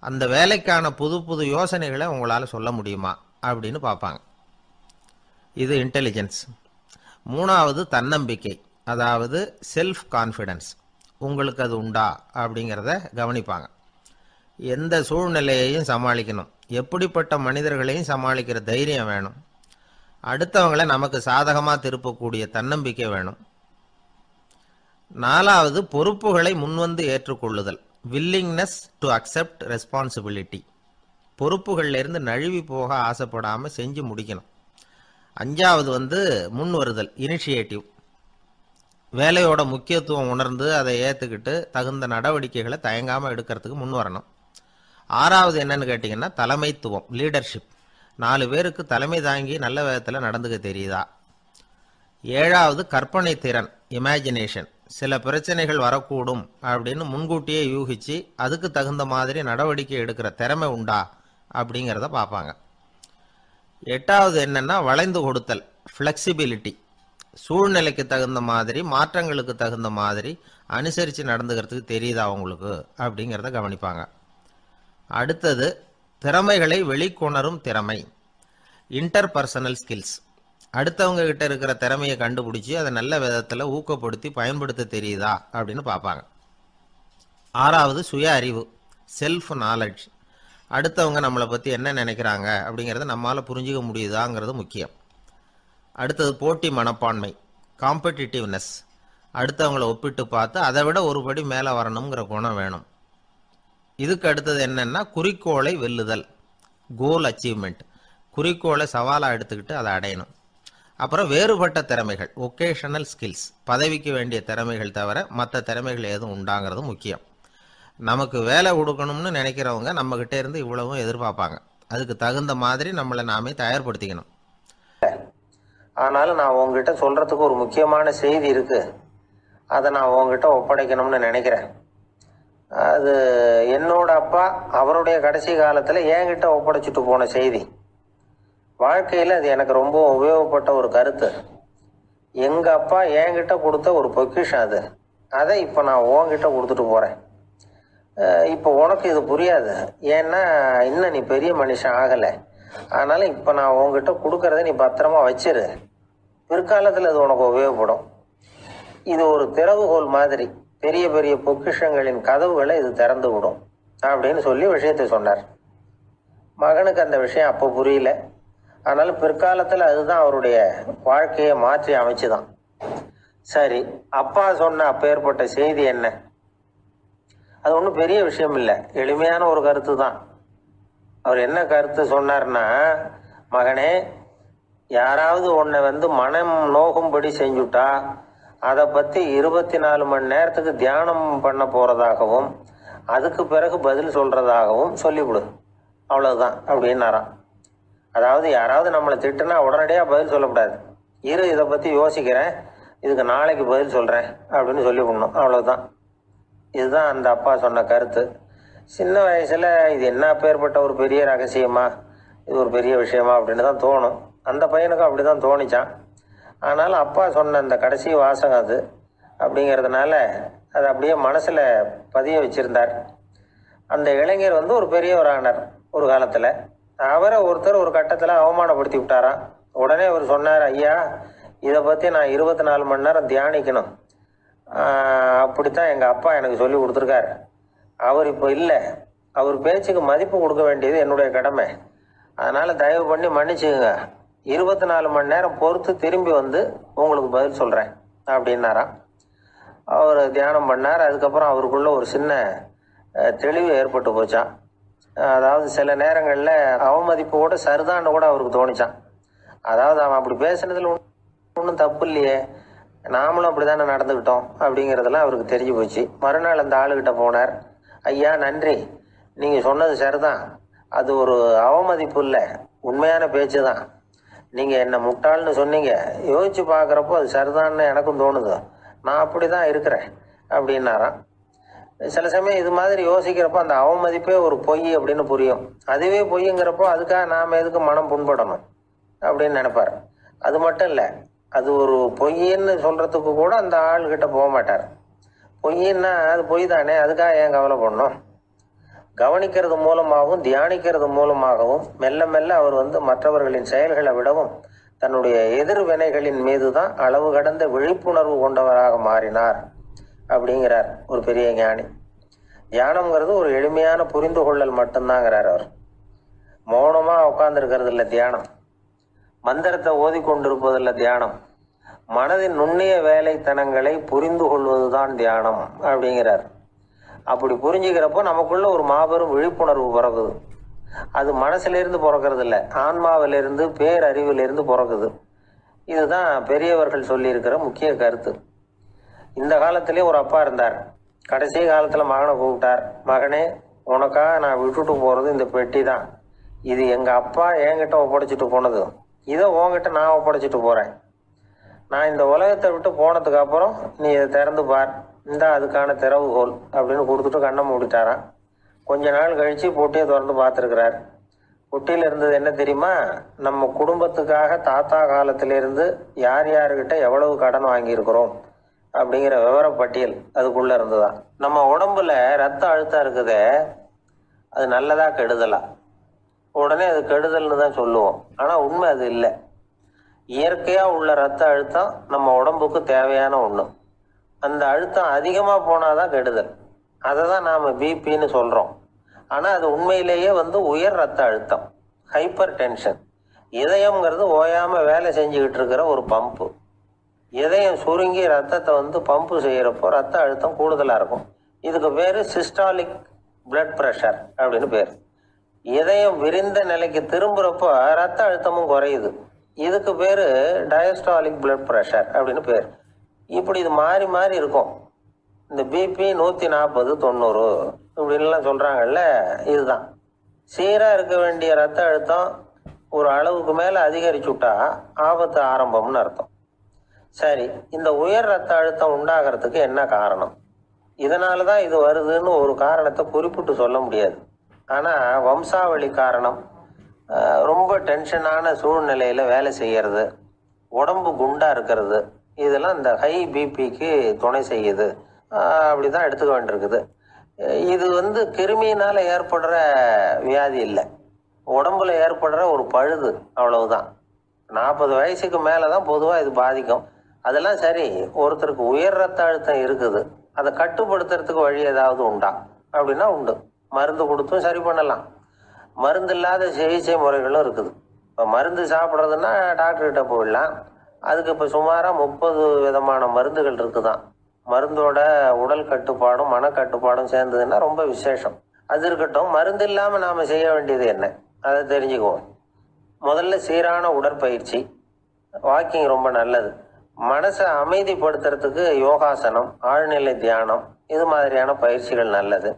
அந்த வேலைக்கான புது புது யோசனைகளை உங்களால் சொல்ல முடியுமா அப்படின்னு பார்ப்பாங்க. இது இன்டெலிஜென்ஸ். மூணாவது தன்னம்பிக்கை, அதாவது செல்ஃப் கான்ஃபிடென்ஸ். உங்களுக்கு அது உண்டா அப்படிங்கிறத கவனிப்பாங்க. எந்த சூழ்நிலையையும் சமாளிக்கணும், எப்படிப்பட்ட மனிதர்களையும் சமாளிக்கிற தைரியம் வேணும், அடுத்தவங்களை நமக்கு சாதகமாக திருப்பக்கூடிய தன்னம்பிக்கை வேணும். நாலாவது பொறுப்புகளை முன்வந்து ஏற்றுக்கொள்ளுதல், வில்லிங்னஸ் டு அக்செப்ட் ரெஸ்பான்சிபிலிட்டி. பொறுப்புகள்லேருந்து நழுவி போக ஆசைப்படாமல் செஞ்சு முடிக்கணும். அஞ்சாவது முன் வருதல், இனிஷியேட்டிவ். வேலையோட முக்கியத்துவம் உணர்ந்து அதை ஏற்றுக்கிட்டு தகுந்த நடவடிக்கைகளை தயங்காமல் எடுக்கிறதுக்கு முன் வரணும். ஆறாவது என்னன்னு கேட்டிங்கன்னா தலைமைத்துவம், லீடர்ஷிப். 4 பேருக்கு தலைமை தாங்கி நல்ல விதத்தில் நடந்துக்க தெரியுதா? ஏழாவது கற்பனை திறன், இமேஜினேஷன். சில பிரச்சனைகள் வரக்கூடும் அப்படின்னு முன்கூட்டியே யூகிச்சு அதுக்கு தகுந்த மாதிரி நடவடிக்கை எடுக்கிற திறமை உண்டா அப்படிங்கிறத பார்ப்பாங்க. எட்டாவது என்னன்னா வளைந்து கொடுத்தல், ஃப்ளெக்சிபிலிட்டி. சூழ்நிலைக்கு தகுந்த மாதிரி, மாற்றங்களுக்கு தகுந்த மாதிரி அனுசரித்து நடந்துக்கிறதுக்கு தெரியுதா அவங்களுக்கு அப்படிங்கிறத கவனிப்பாங்க. அடுத்தது திறமைகளை வெளிக்கொணரும் திறமை, இன்டர்பர்சனல் ஸ்கில்ஸ். அடுத்தவங்க கிட்ட இருக்கிற திறமையை கண்டுபிடிச்சி அதை நல்ல விதத்தில் ஊக்கப்படுத்தி பயன்படுத்த தெரியுதா அப்படின்னு பார்ப்பாங்க. ஆறாவது சுய அறிவு, செல்ஃப் நாலெட்ஜ். அடுத்தவங்க நம்மளை பற்றி என்ன நினைக்கிறாங்க அப்படிங்கிறத நம்மளால் புரிஞ்சிக்க முடியுதாங்கிறது முக்கியம். அடுத்தது போட்டி மனப்பான்மை, காம்படிட்டிவ்னஸ். அடுத்தவங்களை ஒப்பிட்டு பார்த்து அதை விட ஒரு படி மேலே வரணுங்கிற குணம் வேணும். இதுக்கு அடுத்தது என்னென்னா குறிக்கோளை வெல்லுதல், கோல் அச்சீவ்மெண்ட். குறிக்கோளை சவாலாக எடுத்துக்கிட்டு அதை அடையணும். அப்புறம் வேறுபட்ட திறமைகள், ஒகேஷனல் ஸ்கில்ஸ். பதவிக்கு வேண்டிய திறமைகள் தவிர மற்ற திறமைகள் எதுவும் உண்டாங்கிறது முக்கியம். நமக்கு வேலை கொடுக்கணும்னு நினைக்கிறவங்க நம்மக்கிட்ட இருந்து இவ்வளவும் எதிர்பார்ப்பாங்க. அதுக்கு தகுந்த மாதிரி நம்மளை நாமே தயார்படுத்திக்கணும். ஆனாலும் நான் உங்ககிட்ட சொல்கிறதுக்கு ஒரு முக்கியமான செய்தி இருக்குது, அதை நான் உங்ககிட்ட ஒப்படைக்கணும்னு நினைக்கிறேன். அது என்னோட அப்பா அவருடைய கடைசி காலத்தில் என்கிட்ட ஒப்படைச்சிட்டு போன செய்தி. வாழ்க்கையில் அது எனக்கு ரொம்ப உபயோகப்பட்ட ஒரு கருத்து. எங்கள் அப்பா என்கிட்ட கொடுத்த ஒரு பொக்கிஷம் அது. அதை இப்போ நான் உன்கிட்ட கொடுத்துட்டு போகிறேன். இப்போ உனக்கு இது புரியாது, ஏன்னா இன்னும் நீ பெரிய மனுஷன் ஆகலை. அதனால் இப்போ நான் உங்ககிட்ட கொடுக்கறத நீ பத்திரமா வச்சிரு. பிற்காலத்தில் அது உனக்கு உபயோகப்படும். இது ஒரு திறவுகோல் மாதிரி, பெரிய பெரிய பொக்கிஷங்களின் கதவுகளை இது திறந்து விடும் அப்படின்னு சொல்லி விஷயத்தை சொன்னார். மகனுக்கு அந்த விஷயம் அப்போ புரியல. அதனால பிற்காலத்தில் அதுதான் அவருடைய வாழ்க்கையை மாற்றி அமைச்சுதான். சரி, அப்பா சொன்ன அப்பேற்பட்ட செய்தி என்ன? அது ஒன்றும் பெரிய விஷயம் இல்லை, எளிமையான ஒரு கருத்து தான். அவர் என்ன கருத்து சொன்னார்னா, மகனே, யாராவது உன்னை மனம் நோகும்படி செஞ்சுட்டா அதை பற்றி 24 மணி நேரத்துக்கு தியானம் பண்ண போகிறதாகவும் அதுக்கு பிறகு பதில் சொல்கிறதாகவும் சொல்லிவிடு, அவ்வளோதான் அப்படின்னாராம். அதாவது யாராவது நம்மளை திட்டுனா உடனடியாக பதில் சொல்லக்கூடாது. இதை பற்றி யோசிக்கிறேன், இதுக்கு நாளைக்கு பதில் சொல்கிறேன் அப்படின்னு சொல்லிவிடணும், அவ்வளோதான். இதுதான் அந்த அப்பா சொன்ன கருத்து. சின்ன வயசில் இது என்ன பேர்பட்ட ஒரு பெரிய ரகசியமா, இது ஒரு பெரிய விஷயமா அப்படின்னு தான் தோணும். அந்த பையனுக்கும் அப்படி தான் தோணிச்சான். ஆனாலும் அப்பா சொன்ன அந்த கடைசி வாசகம் அது அப்படிங்கிறதுனால அதை அப்படியே மனசில் பதிய வச்சுருந்தார். அந்த இளைஞர் ஒரு பெரியவர் ஆனார் ஒரு காலத்தில். அவரை ஒருத்தர் ஒரு கட்டத்தில் அவமானப்படுத்தி விட்டாராம். உடனே அவர் சொன்னார், ஐயா, இதை பற்றி நான் 24 மணி நேரம் தியானிக்கணும், அப்படித்தான் எங்கள் அப்பா எனக்கு சொல்லி கொடுத்துருக்காரு. அவர் இப்போ இல்லை, அவர் பேச்சுக்கு மதிப்பு கொடுக்க வேண்டியது என்னுடைய கடமை. அதனால் தயவு பண்ணி மன்னிச்சுக்குங்க, 24 மணி நேரம் பொறுத்து திரும்பி உங்களுக்கு பதில் சொல்கிறேன் அப்படின்னாராம். அவர் தியானம் பண்ணார். அதுக்கப்புறம் அவருக்குள்ள ஒரு சின்ன தெளிவு ஏற்பட்டு போச்சான். அதாவது சில நேரங்களில் அவமதிப்பு கூட சரிதான்னு கூட அவருக்கு தோணிச்சான். அதாவது அவன் அப்படி பேசுனதில் ஒன்றும் தப்பு இல்லையே, நாமளும் அப்படிதானே நடந்துக்கிட்டோம் அப்படிங்கிறதெல்லாம் அவருக்கு தெரிஞ்சு போச்சு. மறுநாள் அந்த ஆளுகிட்ட போனார். ஐயா நன்றி, நீங்கள் சொன்னது சரிதான், அது ஒரு அவமதிப்பு இல்லை, உண்மையான பேச்சு தான். நீங்கள் என்ன முட்டாள்னு சொன்னீங்க, யோசிச்சு பார்க்குறப்போ அது சரிதான்னு எனக்கும் தோணுது, நான் அப்படி தான் இருக்கிறேன் அப்படின்னாராம். சில சமயம் இது மாதிரி யோசிக்கிறப்போ அந்த அவமதிப்பே ஒரு பொய் அப்படின்னு புரியும். அதுவே பொய்ங்கிறப்போ அதுக்காக நாம் எதுக்கு மனம் புண்படணும் அப்படின்னு நினைப்பார். அது மட்டும் இல்லை, அது ஒரு பொய்ன்னு சொல்கிறதுக்கு கூட அந்த ஆள்கிட்ட போக மாட்டார். பொய்ன்னா அது பொய் தானே, அதுக்காக ஏன் கவலைப்படணும். கவனிக்கிறது மூலமாகவும் தியானிக்கிறது மூலமாகவும் மெல்ல மெல்ல அவர் மற்றவர்களின் செயல்களை விடவும் தன்னுடைய எதிர்வினைகளின் மீது தான் அளவு கடந்த விழிப்புணர்வு கொண்டவராக மாறினார் அப்படிங்கிறார் ஒரு பெரிய ஞானி. தியானம்ங்கிறது ஒரு எளிமையான புரிந்து கொள்ளல் மட்டும்தாங்கிறார் அவர். மௌனமா உட்கார்ந்துருக்கிறது இல்லை தியானம், மந்திரத்தை ஓதிக்கொண்டிருப்பதில்லை தியானம், மனதின் நுண்ணிய வேலைத்தனங்களை புரிந்து கொள்வதுதான் தியானம் அப்படிங்கிறார். அப்படி புரிஞ்சுக்கிறப்போ நமக்குள்ள ஒரு மாபெரும் விழிப்புணர்வு பிறகுது. அது மனசுலேருந்து பிறக்கிறது இல்லை, ஆன்மாவிலிருந்து பேரறிவிலிருந்து பிறகுது. இதுதான் பெரியவர்கள் சொல்லியிருக்கிற முக்கிய கருத்து. இந்த காலத்திலே ஒரு அப்பா இருந்தார். கடைசி காலத்தில் மகனை கூப்பிட்டார். மகனே, உனக்காக நான் விட்டுட்டு போகிறது இந்த பெட்டி தான், இது எங்கள் அப்பா என்கிட்ட ஒப்படைச்சிட்டு போனது, இதை உன்கிட்ட நான் ஒப்படைச்சிட்டு போகிறேன். நான் இந்த உலகத்தை விட்டு போனதுக்கு அப்புறம் நீ இதை திறந்து பார், இந்த அதுக்கான திறவுகோல் அப்படின்னு கொடுத்துட்டு கண்ணை மூடிட்டாரான். கொஞ்ச நாள் கழித்து பொட்டியை திறந்து பார்த்துருக்கிறார். பொட்டியில் இருந்தது என்ன தெரியுமா? நம்ம குடும்பத்துக்காக தாத்தா காலத்திலிருந்து யார் யாருக்கிட்ட எவ்வளவு கடன் வாங்கியிருக்கிறோம் அப்படிங்கிற விவரப்பட்டியல் அதுக்குள்ளே இருந்துதான். நம்ம உடம்புல ரத்த அழுத்தம் இருக்குதே, அது நல்லதா கெடுதலா? உடனே அது கெடுதல்னு தான் சொல்லுவோம். ஆனால் உண்மை அது இல்லை. இயற்கையாக உள்ள ரத்த அழுத்தம் நம்ம உடம்புக்கு தேவையான ஒன்று. அந்த அழுத்தம் அதிகமாக போனால் தான் கெடுதல். அதை தான் நாம் பிபின்னு சொல்கிறோம். ஆனால் அது உண்மையிலேயே உயர் ரத்த அழுத்தம், ஹைப்பர் டென்ஷன். இதயம்ங்கிறது ஓயாமல் வேலை செஞ்சுக்கிட்டு இருக்கிற ஒரு பம்பு. இதயம் சுருங்கி ரத்தத்தை பம்பு செய்கிறப்போ ரத்த அழுத்தம் கூடுதலாக இருக்கும். இதுக்கு பேர் சிஸ்டாலிக் பிளட் ப்ரெஷர் அப்படின்னு பேர். இதயம் விரிந்த நிலைக்கு திரும்புகிறப்போ ரத்த அழுத்தமும் குறையுது. இதுக்கு பேர் டயஸ்டாலிக் பிளட் ப்ரெஷர் அப்படின்னு பேர். இப்படி இது மாறி மாறி இருக்கும். இந்த பிபி 140 90 இப்படின்லாம் சொல்கிறாங்கல்ல, இதுதான். சீராக இருக்க வேண்டிய ரத்த அழுத்தம் ஒரு அளவுக்கு மேலே அதிகரிச்சுட்டா ஆபத்து ஆரம்பம்னு அர்த்தம். சரி, இந்த உயர் ரத்த அழுத்தம் உண்டாகிறதுக்கு என்ன காரணம்? இதனால தான் இது வருதுன்னு ஒரு காரணத்தை குறிப்பிட்டு சொல்ல முடியாது. ஆனால் வம்சாவளி காரணம், ரொம்ப டென்ஷனான சூழ்நிலையில் வேலை செய்கிறது, உடம்பு குண்டாக இருக்கிறது, இதெல்லாம் இந்த ஹை பிபிக்கு துணை செய்யுது. அப்படி தான் எடுத்துக்க வேண்டியிருக்குது. இது கிருமியினால் ஏற்படுற வியாதி இல்லை, உடம்புல ஏற்படுற ஒரு பழுது, அவ்வளவுதான். 40 வயசுக்கு மேலே தான் பொதுவாக இது பாதிக்கும். அதெல்லாம் சரி, ஒருத்தருக்கு உயர் ரத்த அழுத்தம் இருக்குது, அதை கட்டுப்படுத்துறதுக்கு வழி ஏதாவது உண்டா அப்படின்னா உண்டு. மருந்து கொடுத்தும் சரி பண்ணலாம். மருந்து இல்லாத சிகிச்சை முறைகளும் இருக்குது. இப்போ மருந்து சாப்பிட்றதுன்னா டாக்டர்கிட்ட போயிடலாம். அதுக்கு இப்போ சுமாராக 30 விதமான மருந்துகள் இருக்குதான். மருந்தோட உடல் கட்டுப்பாடும் மனக்கட்டுப்பாடும் சேர்ந்ததுன்னா ரொம்ப விசேஷம். அது இருக்கட்டும், மருந்து இல்லாமல் நாம் செய்ய வேண்டியது என்ன, அதை தெரிஞ்சுக்குவோம். முதல்ல சீரான உடற்பயிற்சி, வாக்கிங் ரொம்ப நல்லது. மனசை அமைதிப்படுத்துறதுக்கு யோகாசனம், ஆழ்நிலை தியானம், இது மாதிரியான பயிற்சிகள் நல்லது.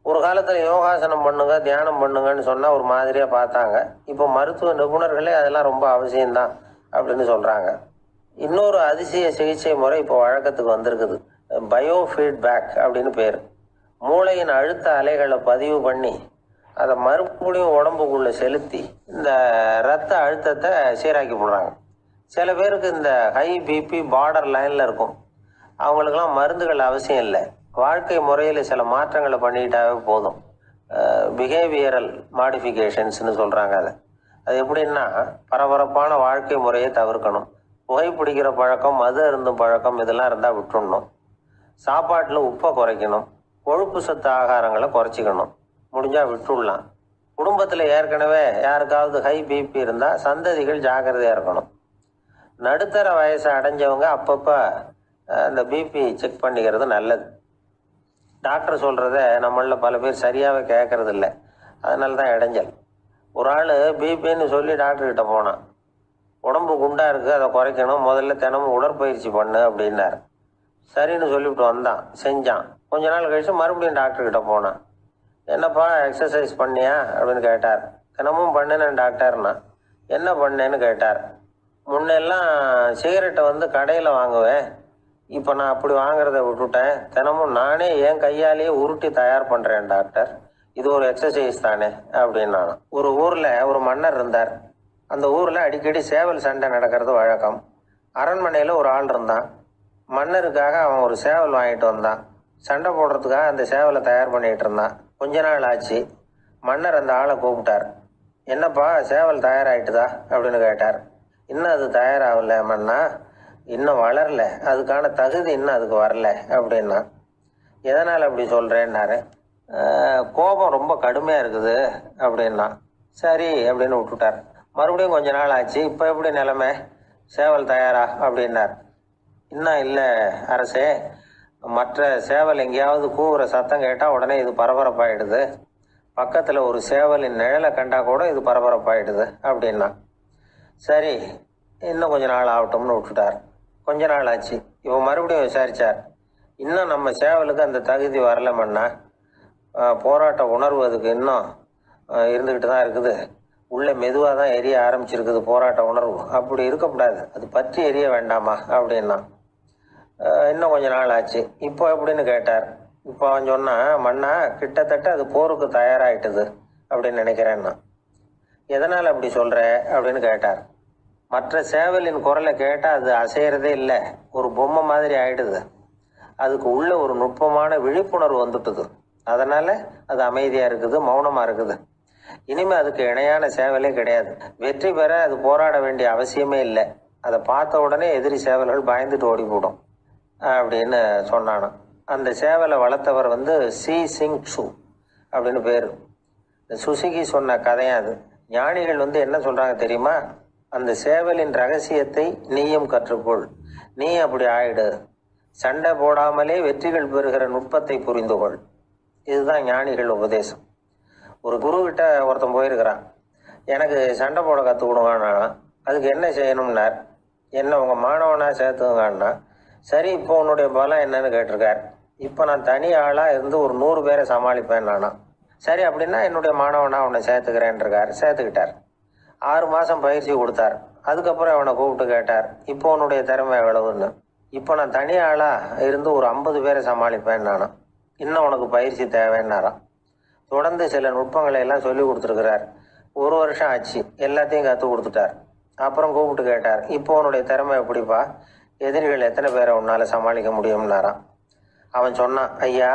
ஒரு காலத்தில் யோகாசனம் பண்ணுங்க தியானம் பண்ணுங்கன்னு சொன்னால் ஒரு மாதிரியாக பார்த்தாங்க. இப்போ மருத்துவ நிபுணர்களே அதெல்லாம் ரொம்ப அவசியம்தான் அப்படின்னு சொல்கிறாங்க. இன்னொரு அதிசய சிகிச்சை முறை இப்போ வழக்கத்துக்கு வந்திருக்குது, பயோ ஃபீட்பேக் அப்படின்னு பேர். மூளையின் அழுத்த அலைகளை பதிவு பண்ணி அதை மறுபடியும் உடம்புக்குள்ளே செலுத்தி இந்த ரத்த அழுத்தத்தை சீராக்கி போடுறாங்க. சில பேருக்கு இந்த ஹை பிபி பார்டர் லைனில் இருக்கும். அவங்களுக்கெல்லாம் மருந்துகள் அவசியம் இல்லை, வாழ்க்கை முறையில் சில மாற்றங்களை பண்ணிக்கிட்டாவே போதும். பிஹேவியரல் மாடிஃபிகேஷன்ஸ்னு சொல்கிறாங்க. அது எப்படின்னா, பரபரப்பான வாழ்க்கை முறையை தவிர்க்கணும், புகைப்பிடிக்கிற பழக்கம், மது அருந்தும் பழக்கம், இதெல்லாம் இருந்தால் விட்டுடணும். சாப்பாட்டில் உப்பை குறைக்கணும், கொழுப்பு சத்து ஆகாரங்களை குறைச்சிக்கணும், முடிஞ்சால் விட்டுடலாம். குடும்பத்தில் ஏற்கனவே யாருக்காவது ஹை பிபி இருந்தால் சந்ததிகள் ஜாக்கிரதையாக இருக்கணும். நடுத்தர வயசை அடைஞ்சவங்க அப்பப்போ அந்த பிபி செக் பண்ணிக்கிறது நல்லது. டாக்டர் சொல்கிறத நம்மளில் பல பேர் சரியாகவே கேட்கறது இல்லை, அதனால தான் இடைஞ்சல். ஒரு ஆள் பிபின்னு சொல்லி டாக்டர்கிட்ட போனான். உடம்பு குண்டா இருக்கு, அதை குறைக்கணும், முதல்ல தினமும் உடற்பயிற்சி பண்ணு அப்படின்னார். சரின்னு சொல்லிவிட்டு வந்தான், செஞ்சான். கொஞ்ச நாள் கழிச்சு மறுபடியும் டாக்டர்கிட்ட போனான். என்னப்பா எக்ஸசைஸ் பண்ணியா அப்படின்னு கேட்டார். தினமும் பண்ணினேன் டாக்டர்னா. என்ன பண்ணேன்னு கேட்டார். முன்னெல்லாம் சிகரெட்டை வந்து கடையில் வாங்குவேன், இப்போ நான் அப்படி வாங்குறத விட்டுட்டேன், தினமும் நானே என் கையாலேயே உருட்டி தயார் பண்ணுறேன் டாக்டர், இது ஒரு எக்ஸசைஸ் தானே அப்படின்னு. ஒரு ஊரில் ஒரு மன்னர் இருந்தார். அந்த ஊரில் அடிக்கடி சேவல் சண்டை நடக்கிறது வழக்கம். அரண்மனையில் ஒரு ஆள் இருந்தான். மன்னருக்காக அவன் ஒரு சேவல் வாங்கிட்டு வந்தான். சண்டை போடுறதுக்காக அந்த சேவலை தயார் பண்ணிகிட்டு இருந்தான். கொஞ்ச நாள் ஆச்சு. மன்னர் அந்த ஆளை கூப்பிட்டார். என்னப்பா சேவல் தயாராகிட்டுதா அப்படின்னு கேட்டார். இன்னும் அது தயாராகல மன்னா, இன்னும் வளரல, அதுக்கான தகுதி இன்னும் அதுக்கு வரல அப்படின்னா. எதனால் அப்படி சொல்கிறேன்னாரு. கோபம் ரொம்ப கடுமையாக இருக்குது அப்படின்னா. சரி அப்படின்னு விட்டுட்டார். மறுபடியும் கொஞ்ச நாள் ஆச்சு. இப்போ எப்படி நிலைமை, சேவல் தயாரா அப்படின்னார். இன்னும் இல்லை அரசே, மற்ற சேவல் எங்கேயாவது கூவுற சத்தம் கேட்டால் உடனே இது பரபரப்பாயிடுது, பக்கத்தில் ஒரு சேவலின் நிழலை கண்டா கூட இது பரபரப்பாயிடுது அப்படின்னா. சரி இன்னும் கொஞ்ச நாள் ஆகட்டும்னு விட்டுட்டார். கொஞ்ச நாள் ஆச்சு. இப்போ மறுபடியும் விசாரித்தார். இன்னும் நம்ம சேவலுக்கு அந்த தகுதி வரலமன்னா, போராட்ட உணர்வு அதுக்கு இன்னும் இருந்துக்கிட்டு தான் இருக்குது, உள்ளே மெதுவாக தான் எரிய ஆரம்பிச்சிருக்குது போராட்ட உணர்வு, அப்படி இருக்கக்கூடாது, அது பற்றி எரிய வேண்டாமா அப்படின்னா. இன்னும் கொஞ்ச நாள் ஆச்சு. இப்போ எப்படின்னு கேட்டார். இப்போ அவன் சொன்னான், மன்னா கிட்டத்தட்ட அது போருக்கு தயாராகிட்டுது அப்படின்னு நினைக்கிறேன்னா. எதனால் அப்படி சொல்கிற அப்படின்னு கேட்டார். மற்ற சேவலின் குரலை கேட்டால் அது அசைகிறதே இல்லை, ஒரு பொம்மை மாதிரி ஆயிடுது, அதுக்கு உள்ள ஒரு நுட்பமான விழிப்புணர்வு வந்துட்டுது, அதனால் அது அமைதியாக இருக்குது, மௌனமாக இருக்குது. இனிமேல் அதுக்கு இணையான சேவலே கிடையாது, வெற்றி பெற அது போராட வேண்டிய அவசியமே இல்லை, அதை பார்த்த உடனே எதிரி சேவல்கள் பயந்துட்டு ஓடி போடும் அப்படின்னு சொன்னானோ. அந்த சேவலை வளர்த்தவர் வந்து சி சிங் சு அப்படின்னு பேர். இந்த சுசுகி சொன்ன கதையும் அது. ஞானிகள் வந்து என்ன சொல்கிறாங்க தெரியுமா, அந்த சேவலின் ரகசியத்தை நீயும் கற்றுக்கொள், நீ அப்படி ஆயிடு, சண்டை போடாமலே வெற்றிகள் பெறுகிற நுட்பத்தை புரிந்து கொள். இதுதான் ஞானிகள் உபதேசம். ஒரு குருக்கிட்ட ஒருத்தன் போயிருக்கிறான். எனக்கு சண்டை போட கற்றுக் கொடுவானா, அதுக்கு என்ன செய்யணும்னார். என்ன உங்கள் மாணவனாக சேர்த்துங்கண்ணா. சரி இப்போ உன்னுடைய பலம் என்னன்னு கேட்டிருக்கார். இப்போ நான் தனி ஆளாக இருந்து ஒரு 100 பேரை சமாளிப்பேன் நானா. சரி அப்படின்னா என்னுடைய மாணவனாக உன்னை சேர்த்துக்கிறேன்ருக்கார். சேர்த்துக்கிட்டார். 6 மாதம் பயிற்சி கொடுத்தார். அதுக்கப்புறம் அவனை கூப்பிட்டு கேட்டார், இப்போ உன்னுடைய திறமை எவ்வளவுன்னு. இப்போ நான் தனி ஆளாக இருந்து ஒரு 50 பேரை சமாளிப்பேன் நானா. இன்னும் உனக்கு பயிற்சி தேவைன்னாராம். தொடர்ந்து சில நுட்பங்களை எல்லாம் சொல்லி கொடுத்துருக்கிறார். 1 வருஷம் ஆச்சு. எல்லாத்தையும் கற்றுக் கொடுத்துட்டார். அப்புறம் கூப்பிட்டு கேட்டார், இப்போ உன்னுடைய திறமை எப்படிப்பா, எதிரிகள் எத்தனை பேரை உன்னால் சமாளிக்க முடியும்னாராம். அவன் சொன்னான், ஐயா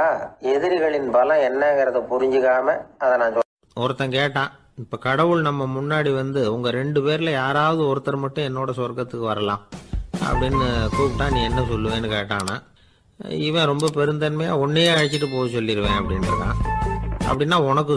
எதிரிகளின் பலம் என்னங்கிறத புரிஞ்சுக்காம அதை நான் ஒருத்தன் கேட்டான், இப்ப கடவுள் நம்ம முன்னாடி வந்து உங்க 2 பேர்ல யாராவது ஒருத்தர் மட்டும் என்னோட சொர்க்கத்துக்கு வரலாம் அப்படின்னு கூப்பிட்டா நீ என்ன சொல்லுவேன்னு கேட்டானா. இவன் ரொம்ப பெருந்தன்மையா உன்னையே அழைச்சிட்டு போக சொல்லிடுவேன் அப்படின்னு இருக்கான். அப்படின்னா உனக்கு